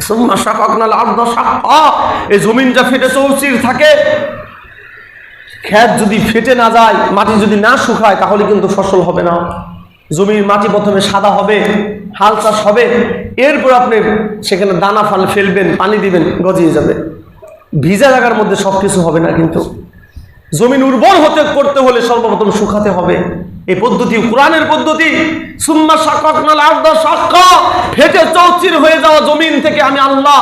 সুম্মা শাকাকনাল আরদা শাক্কা, এই জমিনটা ফেটে চৌচির থাকে। ক্ষেত যদি ফেটে না যায়, মাটি যদি না শুকায়, তাহলে কিন্তু ফসল হবে না। জমির মাটি প্রথমে সাদা হবে, হাল চাষ হবে, এরপর আপনি সেখানে দানা ফাল ফেলবেন, পানি দিবেন, গজিয়ে যাবে। ভিজা জায়গার মধ্যে সবকিছু হবে না। কিন্তু জমিন উর্বর করতে হলে সর্বপ্রথম শুকাতে হবে। এই পদ্ধতি কোরআনের পদ্ধতি। সুম্মা শাকাকনাল আরদা শাক্কা, ফেটে চৌচির হয়ে যাওয়া জমিন থেকে আমি আল্লাহ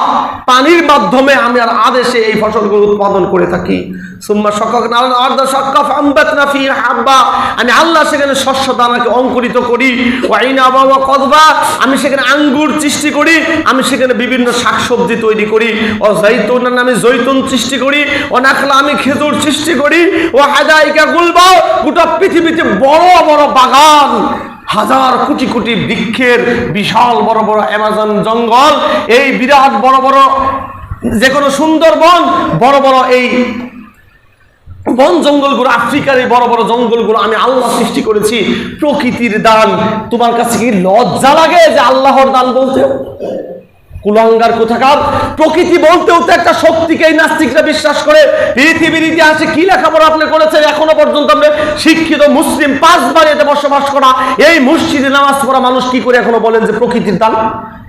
পানির মাধ্যমে আমি আর আদেশে এই ফসলগুলো উৎপাদন করে থাকি। সুম্মা শাকাকনাল আরদা শাক্কা ফাআমবাতনা ফিহা হাব্বা, আমি আল্লাহ সেখানে শস্য দানাকে অঙ্কুরিত করি। ওয়া ইনাবা ওয়া কদবা, আমি সেখানে আঙ্গুর সৃষ্টি করি, আমি সেখানে বিভিন্ন শাকসবজি তৈরি করি। ও জাইতুন, আমি জৈতুন সৃষ্টি করি। ও নাখলা, আমি খেজুর সৃষ্টি করি। ও হাদাইকা গুলবা, গোটা পৃথিবীতে বড় বড় বাগান, হাজার কোটি কোটি বৃক্ষের বিশাল বড় বড় অ্যামাজন জঙ্গল, এই বিরাট বড় বড় যে কোনো সুন্দরবন, বড় বড় এই বন জঙ্গলগুলো, আফ্রিকার এই বড় বড় জঙ্গলগুলো আমি আল্লাহ সৃষ্টি করেছি। প্রকৃতির দান। তোমার কাছে কি লজ্জা লাগে যে আল্লাহর দান বলতে? কুলাঙ্গার কোথাকার। প্রকৃতি বলতেও তো একটা শক্তিকে এই নাস্তিকরা বিশ্বাস করে। পৃথিবীর ইতিহাসে কি লেখাপড়া আপনি করেছেন এখনো পর্যন্ত? আপনি শিক্ষিত মুসলিম 5 বাড়িতে বসবাস করা এই মসজিদে নামাজ পড়া মানুষ কি করে এখনো বলেন যে প্রকৃতির দান?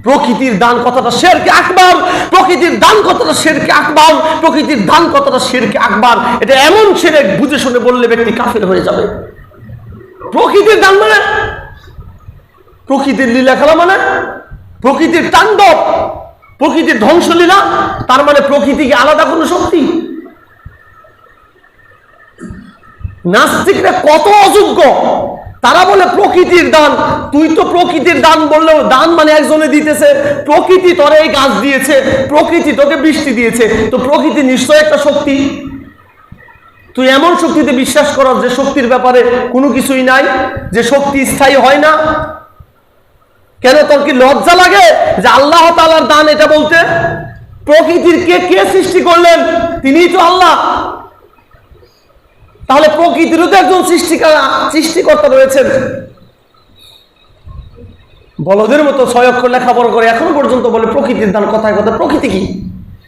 প্রকৃতির দান কথাটা শিরকে আকবার, প্রকৃতির দান কথাটা শিরকে আকবার, প্রকৃতির দান কথাটা শিরকে আকবার। এটা এমন শিরক বুঝে শুনে বললে ব্যক্তি কাফের হয়ে যাবে। প্রকৃতির দান মানে প্রকৃতির লীলা খেলা, মানে প্রকৃতির তাণ্ডব, প্রকৃতির ধ্বংসলীলা। তার মানে প্রকৃতিকে আলাদা কোনো শক্তি? নাস্তিকরা কত অযোগ্য, তারা বলে প্রকৃতির দান। তুই তো প্রকৃতির দান বললেও দান মানে একজনে দিতেছে। প্রকৃতি তোরে এই গাছ দিয়েছে, প্রকৃতি তোকে বৃষ্টি দিয়েছে, তো প্রকৃতি নিশ্চয় একটা শক্তি। তুই এমন শক্তিতে বিশ্বাস কর যে শক্তির ব্যাপারে কোনো কিছুই নাই, যে শক্তি স্থায়ী হয় না। কেন তোর কি লজ্জা লাগে যে আল্লাহ তাআলার দান এটা বলতে? প্রকৃতির কে সৃষ্টি করলেন? তিনিই তো আল্লাহ। তাহলে প্রকৃতিরও তো একজন সৃষ্টিকর্তা রয়েছেন। বলদের মতো 6 অক্ষর লেখাপড়া করে এখনো পর্যন্ত বলে প্রকৃতির দান। কথায় কথা প্রকৃতি কি?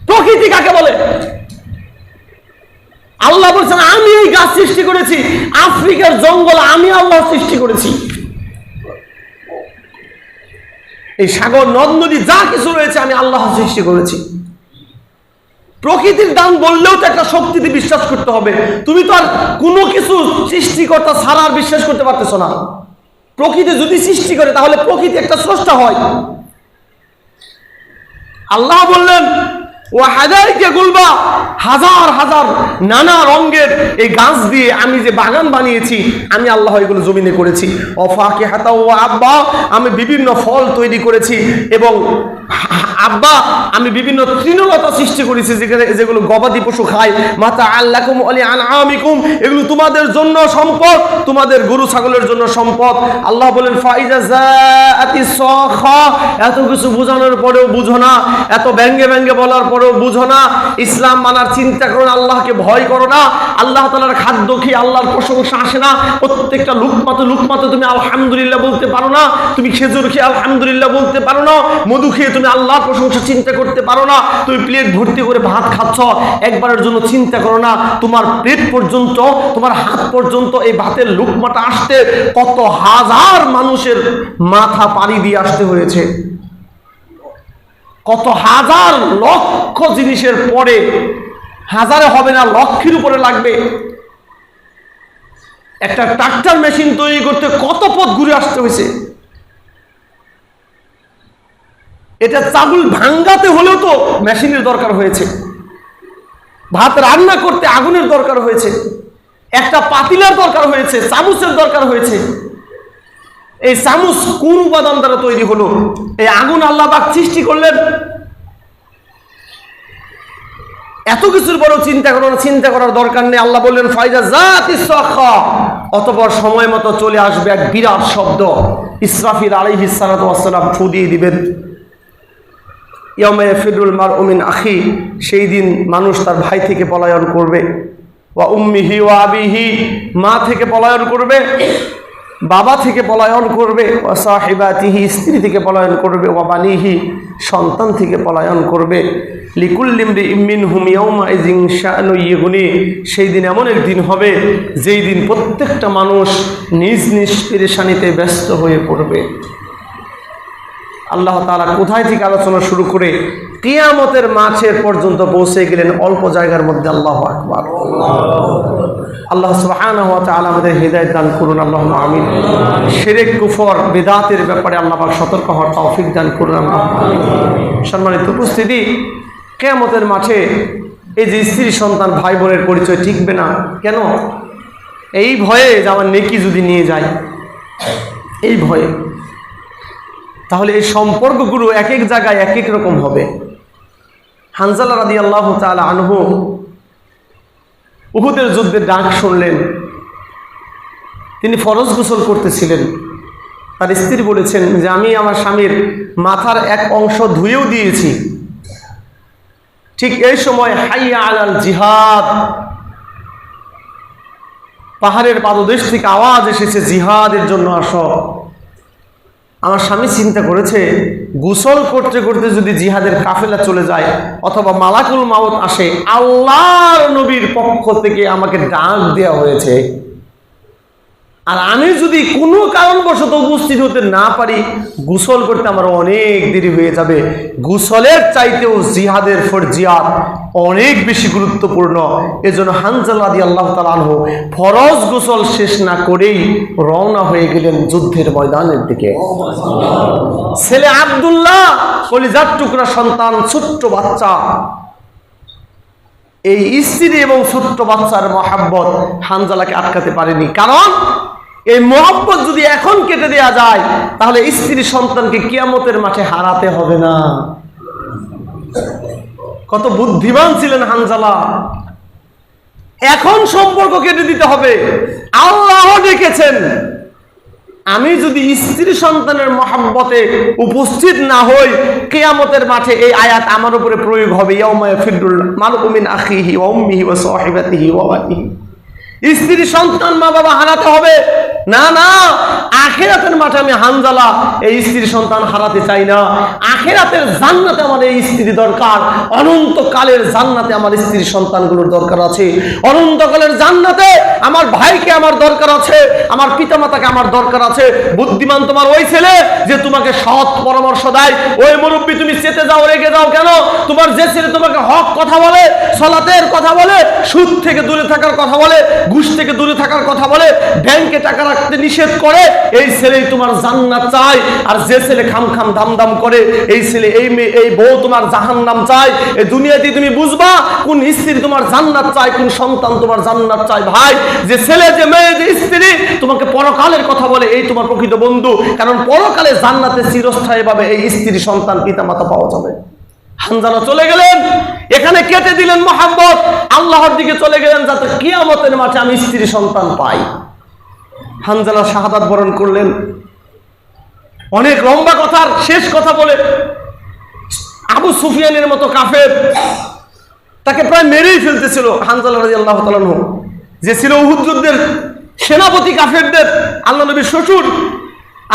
প্রকৃতি কাকে বলে? আল্লাহ বলছেন আমি এই গাছ সৃষ্টি করেছি, আফ্রিকার জঙ্গল আমি আল্লাহ সৃষ্টি করেছি, এই সাগর নদ নদী যা কিছু রয়েছে আমি আল্লাহ সৃষ্টি করেছি। প্রকৃতির দান বললেও তো একটা শক্তিতে বিশ্বাস করতে হবে। তুমি তো আর কোনো কিছু সৃষ্টিকর্তা ছাড়া আর বিশ্বাস করতে পারতেছ না। প্রকৃতি যদি সৃষ্টি করে তাহলে প্রকৃতি একটা স্রষ্টা হয়। আল্লাহ বললেন ও হাদাইকা গুলবা, হাজার হাজার নানা রঙের এই গাছ দিয়ে আমি যে বাগান বানিয়েছি আমি আল্লাহ এগুলো জমিনে করেছি। অফাকিহাতা ও আব্বা, আমি বিভিন্ন ফল তৈরি করেছি, এবং আব্বা আমি বিভিন্ন তৃণলতা সৃষ্টি করেছি যেগুলো গবাদি পশু খায়। মাতা আল্লাকুম ওয়ালি আনআমিকুম, এগুলো তোমাদের জন্য সম্পদ, তোমাদের গরু ছাগলের জন্য সম্পদ। আল্লাহ বলেন ফাইজা জাআতিস সাখা, এত কিছু বোঝানোর পরেও বুঝো না, এত ব্যঙ্গে ব্যঙ্গে বলার পরেও বুঝো না, ইসলাম মানার চিন্তা করো না, আল্লাহকে ভয় করো না। আল্লাহ তাআলার খাদ্য খেয়ে আল্লাহর প্রশংসা আসে না। প্রত্যেকটা লুকমাতে তুমি আলহামদুলিল্লাহ বলতে পারো না, তুমি খেজুর খেয়ে আলহামদুলিল্লাহ বলতে পারো না, মধু খেয়ে তুমি আল্লাহর প্রশংসা চিন্তা করতে পারো না। তুমি প্লেট ভর্তি করে ভাত খাচ্ছ, একবারের জন্য চিন্তা করো না তোমার পেট পর্যন্ত, তোমার হাত পর্যন্ত এই ভাতের লুকমাটা আসতে কত হাজার মানুষের মাথা পাড়ি দিয়ে আসতে হয়েছে, কত হাজার লক্ষ জিনিসের পরে, হাজারে হবে না লক্ষের উপরে লাগবে। একটা ট্রাক্টর মেশিন তৈরি করতে কত পথ ঘুরে আসতে হয়েছে। এটা চাউল ভাঙ্গাতে হলেও তো মেশিনের দরকার হয়েছে, ভাত রান্না করতে আগুনের দরকার হয়েছে, একটা পাতিলের দরকার হয়েছে, চামচের দরকার হয়েছে। এই চামচ কোন উপাদান দ্বারা তৈরি হলো? এই আগুন আল্লাহ পাক সৃষ্টি করলেন। এত কিছুর পরেও চিন্তা করো না, চিন্তা করার দরকার নেই। আল্লাহ বললেন ফাইজা জাতিস সাখা, অতঃপর সময় মতো চলে আসবে এক বিরাট শব্দ। ইসরাফিল আলাইহিস সালাতু ওয়াস সালাম ফু দিয়ে দিবেন। ইয়াউমা ইয়াফিরুল মারউ মিন আখি, সেই দিন মানুষ তার ভাই থেকে পলায়ন করবে। ওয়া উম্মিহি ওয়া আবিহি, মা থেকে পলায়ন করবে, বাবা থেকে পলায়ন করবে। ওয়া সাহিবাতিহি, স্ত্রী থেকে পলায়ন করবে। ওয়া বানিহি, সন্তান থেকে পলায়ন করবে। লিকুল্লি ইমরিইম মিনহুম ইয়াউমাইযিন শাআনু ইগনি, সেই দিন এমন এক দিন হবে যেই দিন প্রত্যেকটা মানুষ নিজ নিজ পেরেশানিতে ব্যস্ত হয়ে পড়বে। আল্লাহ তাআলা কোথায় থেকে আলোচনা শুরু করে কিয়ামতের মাঠের পর্যন্ত পৌঁছে গেলেন অল্প জায়গার মধ্যে। আল্লাহু আকবার। আল্লাহ সুবহানাহু ওয়া তাআলা আমাদের হিদায়াত দান করুন, আল্লাহুম্মা আমিন। শিরক কুফর বিদআতের ব্যাপারে আল্লাহ পাক সতর্ক হওয়ার তৌফিক দান করুন, আল্লাহুম্মা আমিন। সম্মানিত উপস্থিতি, কিয়ামতের মাঠে এই যে স্ত্রী সন্তান ভাই বোনের পরিচয় টিকবে না কেন? এই ভয়ে যে আমার নেকি যদি নিয়ে যায়, এই ভয়ে। তাহলে এই সম্পর্কগুলো এক এক জায়গায় এক এক রকম হবে। হানজালা রাদিয়াল্লাহু তাআলা আনহু উহুদের যুদ্ধের ডাক শুনলেন, তিনি ফরজ গোসল করতেছিলেন। তার স্ত্রী বলেছেন যে আমি আমার স্বামীর মাথার এক অংশ ধুয়েও দিয়েছি। ঠিক এই সময় হাইয়া আলাল জিহাদ, পাহাড়ের পাদদেশ থেকে আওয়াজ এসেছে, জিহাদের জন্য আসো। আমার স্বামী চিন্তা করেছে, গোসল করতে করতে যদি জিহাদের কাফেলা চলে যায় অথবা মালাকুল মাউত আসে, আল্লাহর নবীর পক্ষ থেকে আমাকে ডাক দেওয়া হয়েছে, আর আমি যদি কোনো কারণবশত উপস্থিত হতে না পারি, গোসল করতে আমার অনেক দেরি হয়ে যাবে। গোসলের চাইতেও জিহাদের ফরজিয়াত অনেক বেশি গুরুত্বপূর্ণ। এজন্য হানজালা রাদিয়াল্লাহু তাআলা আনহু ফরজ গোসল শেষ না করেই রওনা হয়ে গেলেন যুদ্ধের ময়দানের দিকে। ছেলে আব্দুল্লাহ, কলিজার টুকরা সন্তান, ছোট্ট বাচ্চা, এই স্ত্রী এবং ছোট্ট বাচ্চার মহাব্বত হানজালাকে আটকাতে পারেনি। কারণ এই মহব্বত যদি এখন কেটে দেয়া যায়, তাহলে স্ত্রী সন্তানকে কিয়ামতের মাঠে হারাতে হবে না। কত বুদ্ধিমান ছিলেন হানজালা! এখন সম্পর্ক কেটে দিতে হবে। আল্লাহ ডেকেছেন, আমি যদি স্ত্রী সন্তানের মহব্বতে উপস্থিত না হই, কিয়ামতের মাঠে এই আয়াত আমার উপরে প্রয়োগ হবে, ইয়াউমা ইয়াফিরুল মারউ মিন আখিহি ওয়া উম্মিহি ওয়া সাহিবাতিহি ওয়া বানিহি। স্ত্রী সন্তান মা বাবা হারাতে হবে না, না, আখিরাতের মাঠে আমি হানজালা এই স্ত্রী সন্তান হারাতে চাই না। আখিরাতের জান্নাতে আমার এই স্ত্রী দরকার, অনন্তকালের জান্নাতে আমার স্ত্রী সন্তানগুলোর দরকার আছে, অনন্তকালের জান্নাতে আমার ভাইকে আমার দরকার আছে, আমার পিতামাতাকে আমার দরকার আছে। বুদ্ধিমান তোমার ওই ছেলে যে তোমাকে সৎ পরামর্শ দেয়, ওই মুরব্বী তুমি চেতে যাও, রেগে যাও কেন? তোমার যে ছেলে তোমাকে হক কথা বলে, সালাতের কথা বলে, সুদ থেকে দূরে থাকার কথা বলে, ঘুষ থেকে দূরে থাকার কথা বলে, ব্যাংকে টাকা রাখতে নিষেধ করে, এই ছেলেই তোমার জান্নাত চায়। আর যে ছেলে খাম খাম দাম দাম করে, এই ছেলে এই মেয়ে এই বউ তোমার জাহান্নাম চায়। এই দুনিয়াতে তুমি বুঝবা কোন স্ত্রী তোমার জান্নাত চায়, কোন সন্তান তোমার জান্নাত চায়। ভাই, যে ছেলে, যে মেয়ে, যে স্ত্রী তোমাকে পরকালের কথা বলে, এই তোমার প্রকৃত বন্ধু। কারণ পরকালে জান্নাতে চিরস্থায়ীভাবে এই স্ত্রী সন্তান পিতামাতা পাওয়া যাবে। হানজালা চলে গেলেন, এখানে কেটে দিলেন মহব্বত, আল্লাহর দিকে চলে গেলেন যাতে কিয়ামতের মাঠে আমি স্ত্রী সন্তান পাই। হানজালা শাহাদাত বরণ করলেন। অনেক লম্বা কথার শেষ কথা বলে, আবু সুফিয়ানের মতো কাফের তাকে প্রায় মেরেই ফেলতেছিল। হানজালা রাদিয়াল্লাহু তাআলা আনহু, যে ছিল উহুদ যুদ্ধের সেনাপতি, কাফেরদের আল্লাহ নবীর শ্বশুর।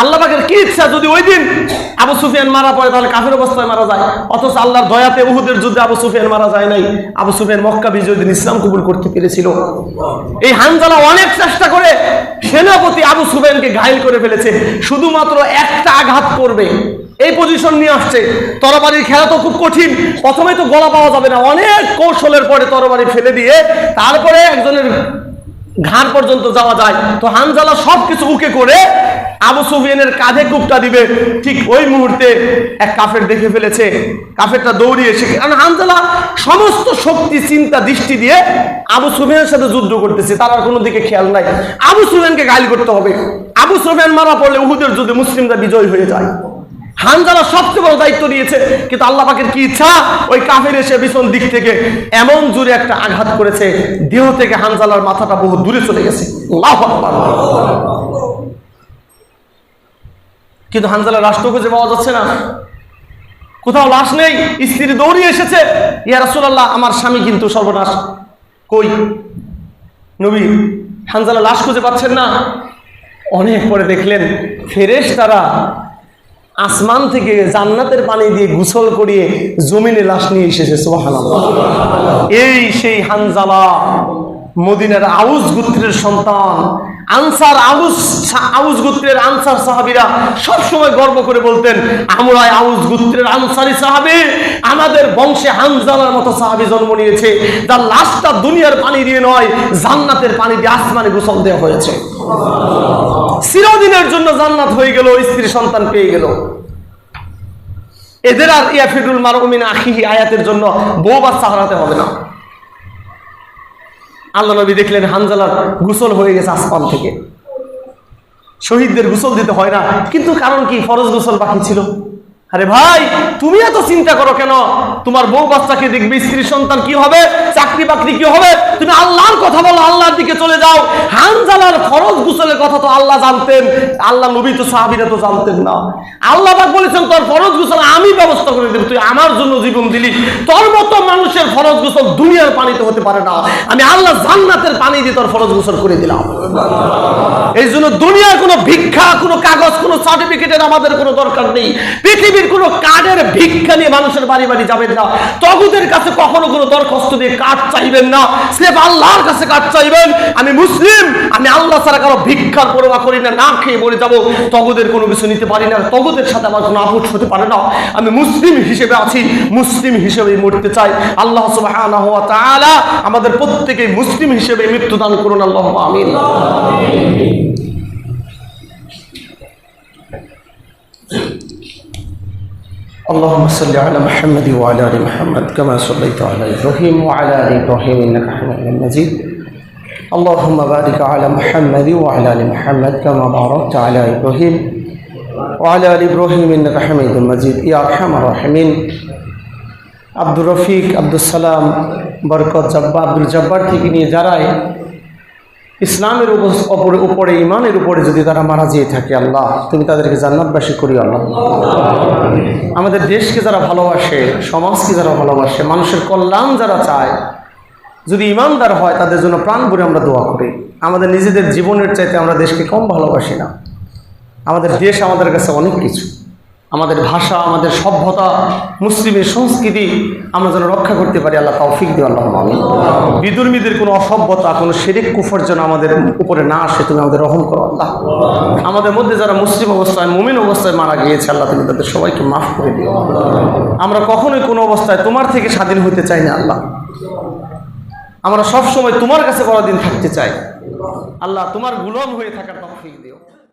আল্লাহ পাকের কি ইচ্ছা, যদি ওই দিন আবু সুফিয়ান মারা পড়ে তাহলে কাফের অবস্থায় মারা যায়। অথচ আল্লাহর দয়াতে উহুদের যুদ্ধে আবু সুফিয়ান মারা যায় নাই। আবু সুফিয়ান মক্কা বিজয় দিন ইসলাম কবুল করতে পেরেছিল। এই হানজালা অনেক চেষ্টা করে সেনাপতি আবু সুফিয়ানকে ঘায়েল করে ফেলেছে। শুধুমাত্র একটা আঘাত করবে এই পজিশন নিয়ে আসছে। তরবারির খেলা তো খুব কঠিন, প্রথমে তো গলা পাওয়া যাবে না, অনেক কৌশলের পরে তরবারি ফেলে দিয়ে তারপরে একজনের ঘাড় পর্যন্ত যাওয়া যায়। তো হানজালা সবকিছু উকে করে আবু সুফিয়ানের কাঁধে কুপটা দিবে, ঠিক ওই মুহূর্তে এক কাফের দেখে ফেলেছে। কাফেরটা দৌড়িয়ে এসে, কারণ হানজালা সমস্ত শক্তি, চিন্তা, দৃষ্টি দিয়ে আবু সুফিয়ানের সাথে যুদ্ধ করতেছে, তার আর কোনো দিকে খেয়াল নাই। আবু সুফিয়ানকে ঘায়েল করতে হবে। আবু সুফিয়ান মারা পড়লে উহুদের যুদ্ধে মুসলিমরা বিজয় হয়ে যায়। হানজালা সবচেয়ে বড় দায়িত্ব নিয়েছে, কিন্তু আল্লাহ পাকের কি ইচ্ছা, ওই কাফের এসে পিছন দিক থেকে এমন জোরে একটা আঘাত করেছে, দেহ থেকে হানজালার মাথাটা বহু দূরে চলে গেছে। আল্লাহু আকবার। কিন্তু হানজালার লাশ তো খুঁজে পাওয়া যাচ্ছে না, কোথাও লাশ নেই। স্ত্রী দৌড়িয়ে এসেছে, ইয়া রাসূলুল্লাহ, আমার স্বামী কিন্তু সর্বনাশ। কই নবী? হানজালা লাশ খুঁজে পাচ্ছেন না। অনেক পরে দেখলেন ফেরেশতারা আসমান থেকে জান্নাতের পানি দিয়ে গোসল করিয়ে জমিনে লাশ নিয়ে এসেছে। সুবহানাল্লাহ। এই সেই হানজালা, মদিনার আউস গোত্রের সন্তান, আনসার আউস গোত্রের আনসার সাহাবীরা সব সময় গর্ব করে বলতেন, আমরা আউস গোত্রের আনসারি সাহাবী, আমাদের বংশে হানজালার মতো সাহাবী জন্ম নিয়েছে, যার লাশটা দুনিয়ার পানি দিয়ে নয়, জান্নাতের পানি দিয়ে আসমানে গোসল দেওয়া হয়েছে। চিরদিনের জন্য জান্নাত হয়ে গেল, স্ত্রী সন্তান পেয়ে গেল। এদের আর ইয়াফিরুল মারউ মিন আখিহি আয়াতের জন্য বউ বাচ্চা হারাতে হবে না। আল্লাহ নবী দেখলেন হানজালার গোসল হয়ে গেছে আসমান থেকে। শহীদদের গোসল দিতে হয় না, কিন্তু কারণ কি? ফরজ গোসল বাকি ছিল। আরে ভাই, তুমি এত চিন্তা করো কেন? তোমার বউ বাচ্চাকে দেখবে, স্ত্রী সন্তান কি হবে, চাকরি বাকরি কি হবে, তুমি আল্লাহর কথা বলো, আল্লাহর দিকে চলে যাও। হানজালার ফরজ গোসলের কথা তো আল্লাহ জানতেন, আল্লাহ নবী তো সাহাবীরা তো জানতেন না। আল্লাহ পাক বলেছেন, তোর ফরজ গোসল আমি ব্যবস্থা করে দেব, তুই আমার জন্য জীবন দিলি, তোর মতো মানুষের ফরজ গোসল দুনিয়ার পানিতে হতে পারে না, আমি আল্লাহ জান্নাতের পানি দিয়ে তোর ফরজ গোসল করে দিলাম। এই জন্য দুনিয়ার কোনো ভিক্ষা, কোনো কাগজ, কোনো সার্টিফিকেটের আমাদের কোনো দরকার নেই। পৃথিবীর কোনো কার্ডের ভিক্ষা নিয়ে মানুষের বাড়ি বাড়ি যাবেন না। তগুদের কাছে কখনো কোনো দরখাস্ত দিয়ে কার্ড চাইবেন না, সির্ফ আল্লাহর কাছে কার্ড চাইবেন। আমি মুসলিম, আমি আল্লাহ ছাড়া কারো ভিক্ষার পরোয়া করি না, না খেয়ে বলে যাবো তগুদের কোনো কিছু নিতে পারি না, তগুদের সাথে আমার কোনো আপোষ হতে পারে না। আমি মুসলিম হিসেবে আছি, মুসলিম হিসেবেই মরতে চাই। আল্লাহ সুবহানাহু ওয়া তাআলা আমাদের প্রত্যেকেই মুসলিম হিসেবে মৃত্যু দান করুন, আল্লাহুম্মা আমিন। اللهم صل على محمد وعلى ال محمد كما صليت على ابراهيم وعلى ال ابراهيم انك حميد مجيد اللهم بارك على محمد وعلى ال محمد كما باركت على ابراهيم وعلى ال ابراهيم انك حميد مجيد يا ارحم الراحمين। আব্দুর রফিক, আব্দুল সালাম, বরকত জব্বার, আব্দুল জব্বার থেকে নিয়ে যারাই ইসলামের উপরে ইমানের উপরে যদি তারা মারা যেয়ে থাকে, আল্লাহ তুমি তাদেরকে জান্নাতবাসী করি। আল্লাহ আমাদের দেশকে যারা ভালোবাসে, সমাজকে যারা ভালোবাসে, মানুষের কল্যাণ যারা চায়, যদি ইমানদার হয় তাদের জন্য প্রাণ ভরে আমরা দোয়া করি। আমাদের নিজেদের জীবনের চাইতে আমরা দেশকে কম ভালোবাসি না। আমাদের দেশ আমাদের কাছে অনেক কিছু, আমাদের ভাষা, আমাদের সভ্যতা, মুসলিমের সংস্কৃতি আমরা যেন রক্ষা করতে পারি। আল্লাহ তৌফিক দিও, আল্লাহুম্মা আমিন। বিদুর্মীদের কোনো অসভ্যতা, কোনো শিরক কুফর যেন আমাদের উপরে না আসে, তুমি আমাদের রহম করো আল্লাহ। আমাদের মধ্যে যারা মুসলিম অবস্থায়, মুমিন অবস্থায় মারা গিয়েছে, আল্লাহ তুমি তাদের সবাইকে মাফ করে দিও। আমরা কখনোই কোনো অবস্থায় তোমার থেকে স্বাধীন হতে চাই না আল্লাহ। আমরা সব সময় তোমার কাছে বড়দিন থাকতে চাই আল্লাহ, তোমার গোলাম হয়ে থাকার তৌফিক দিও।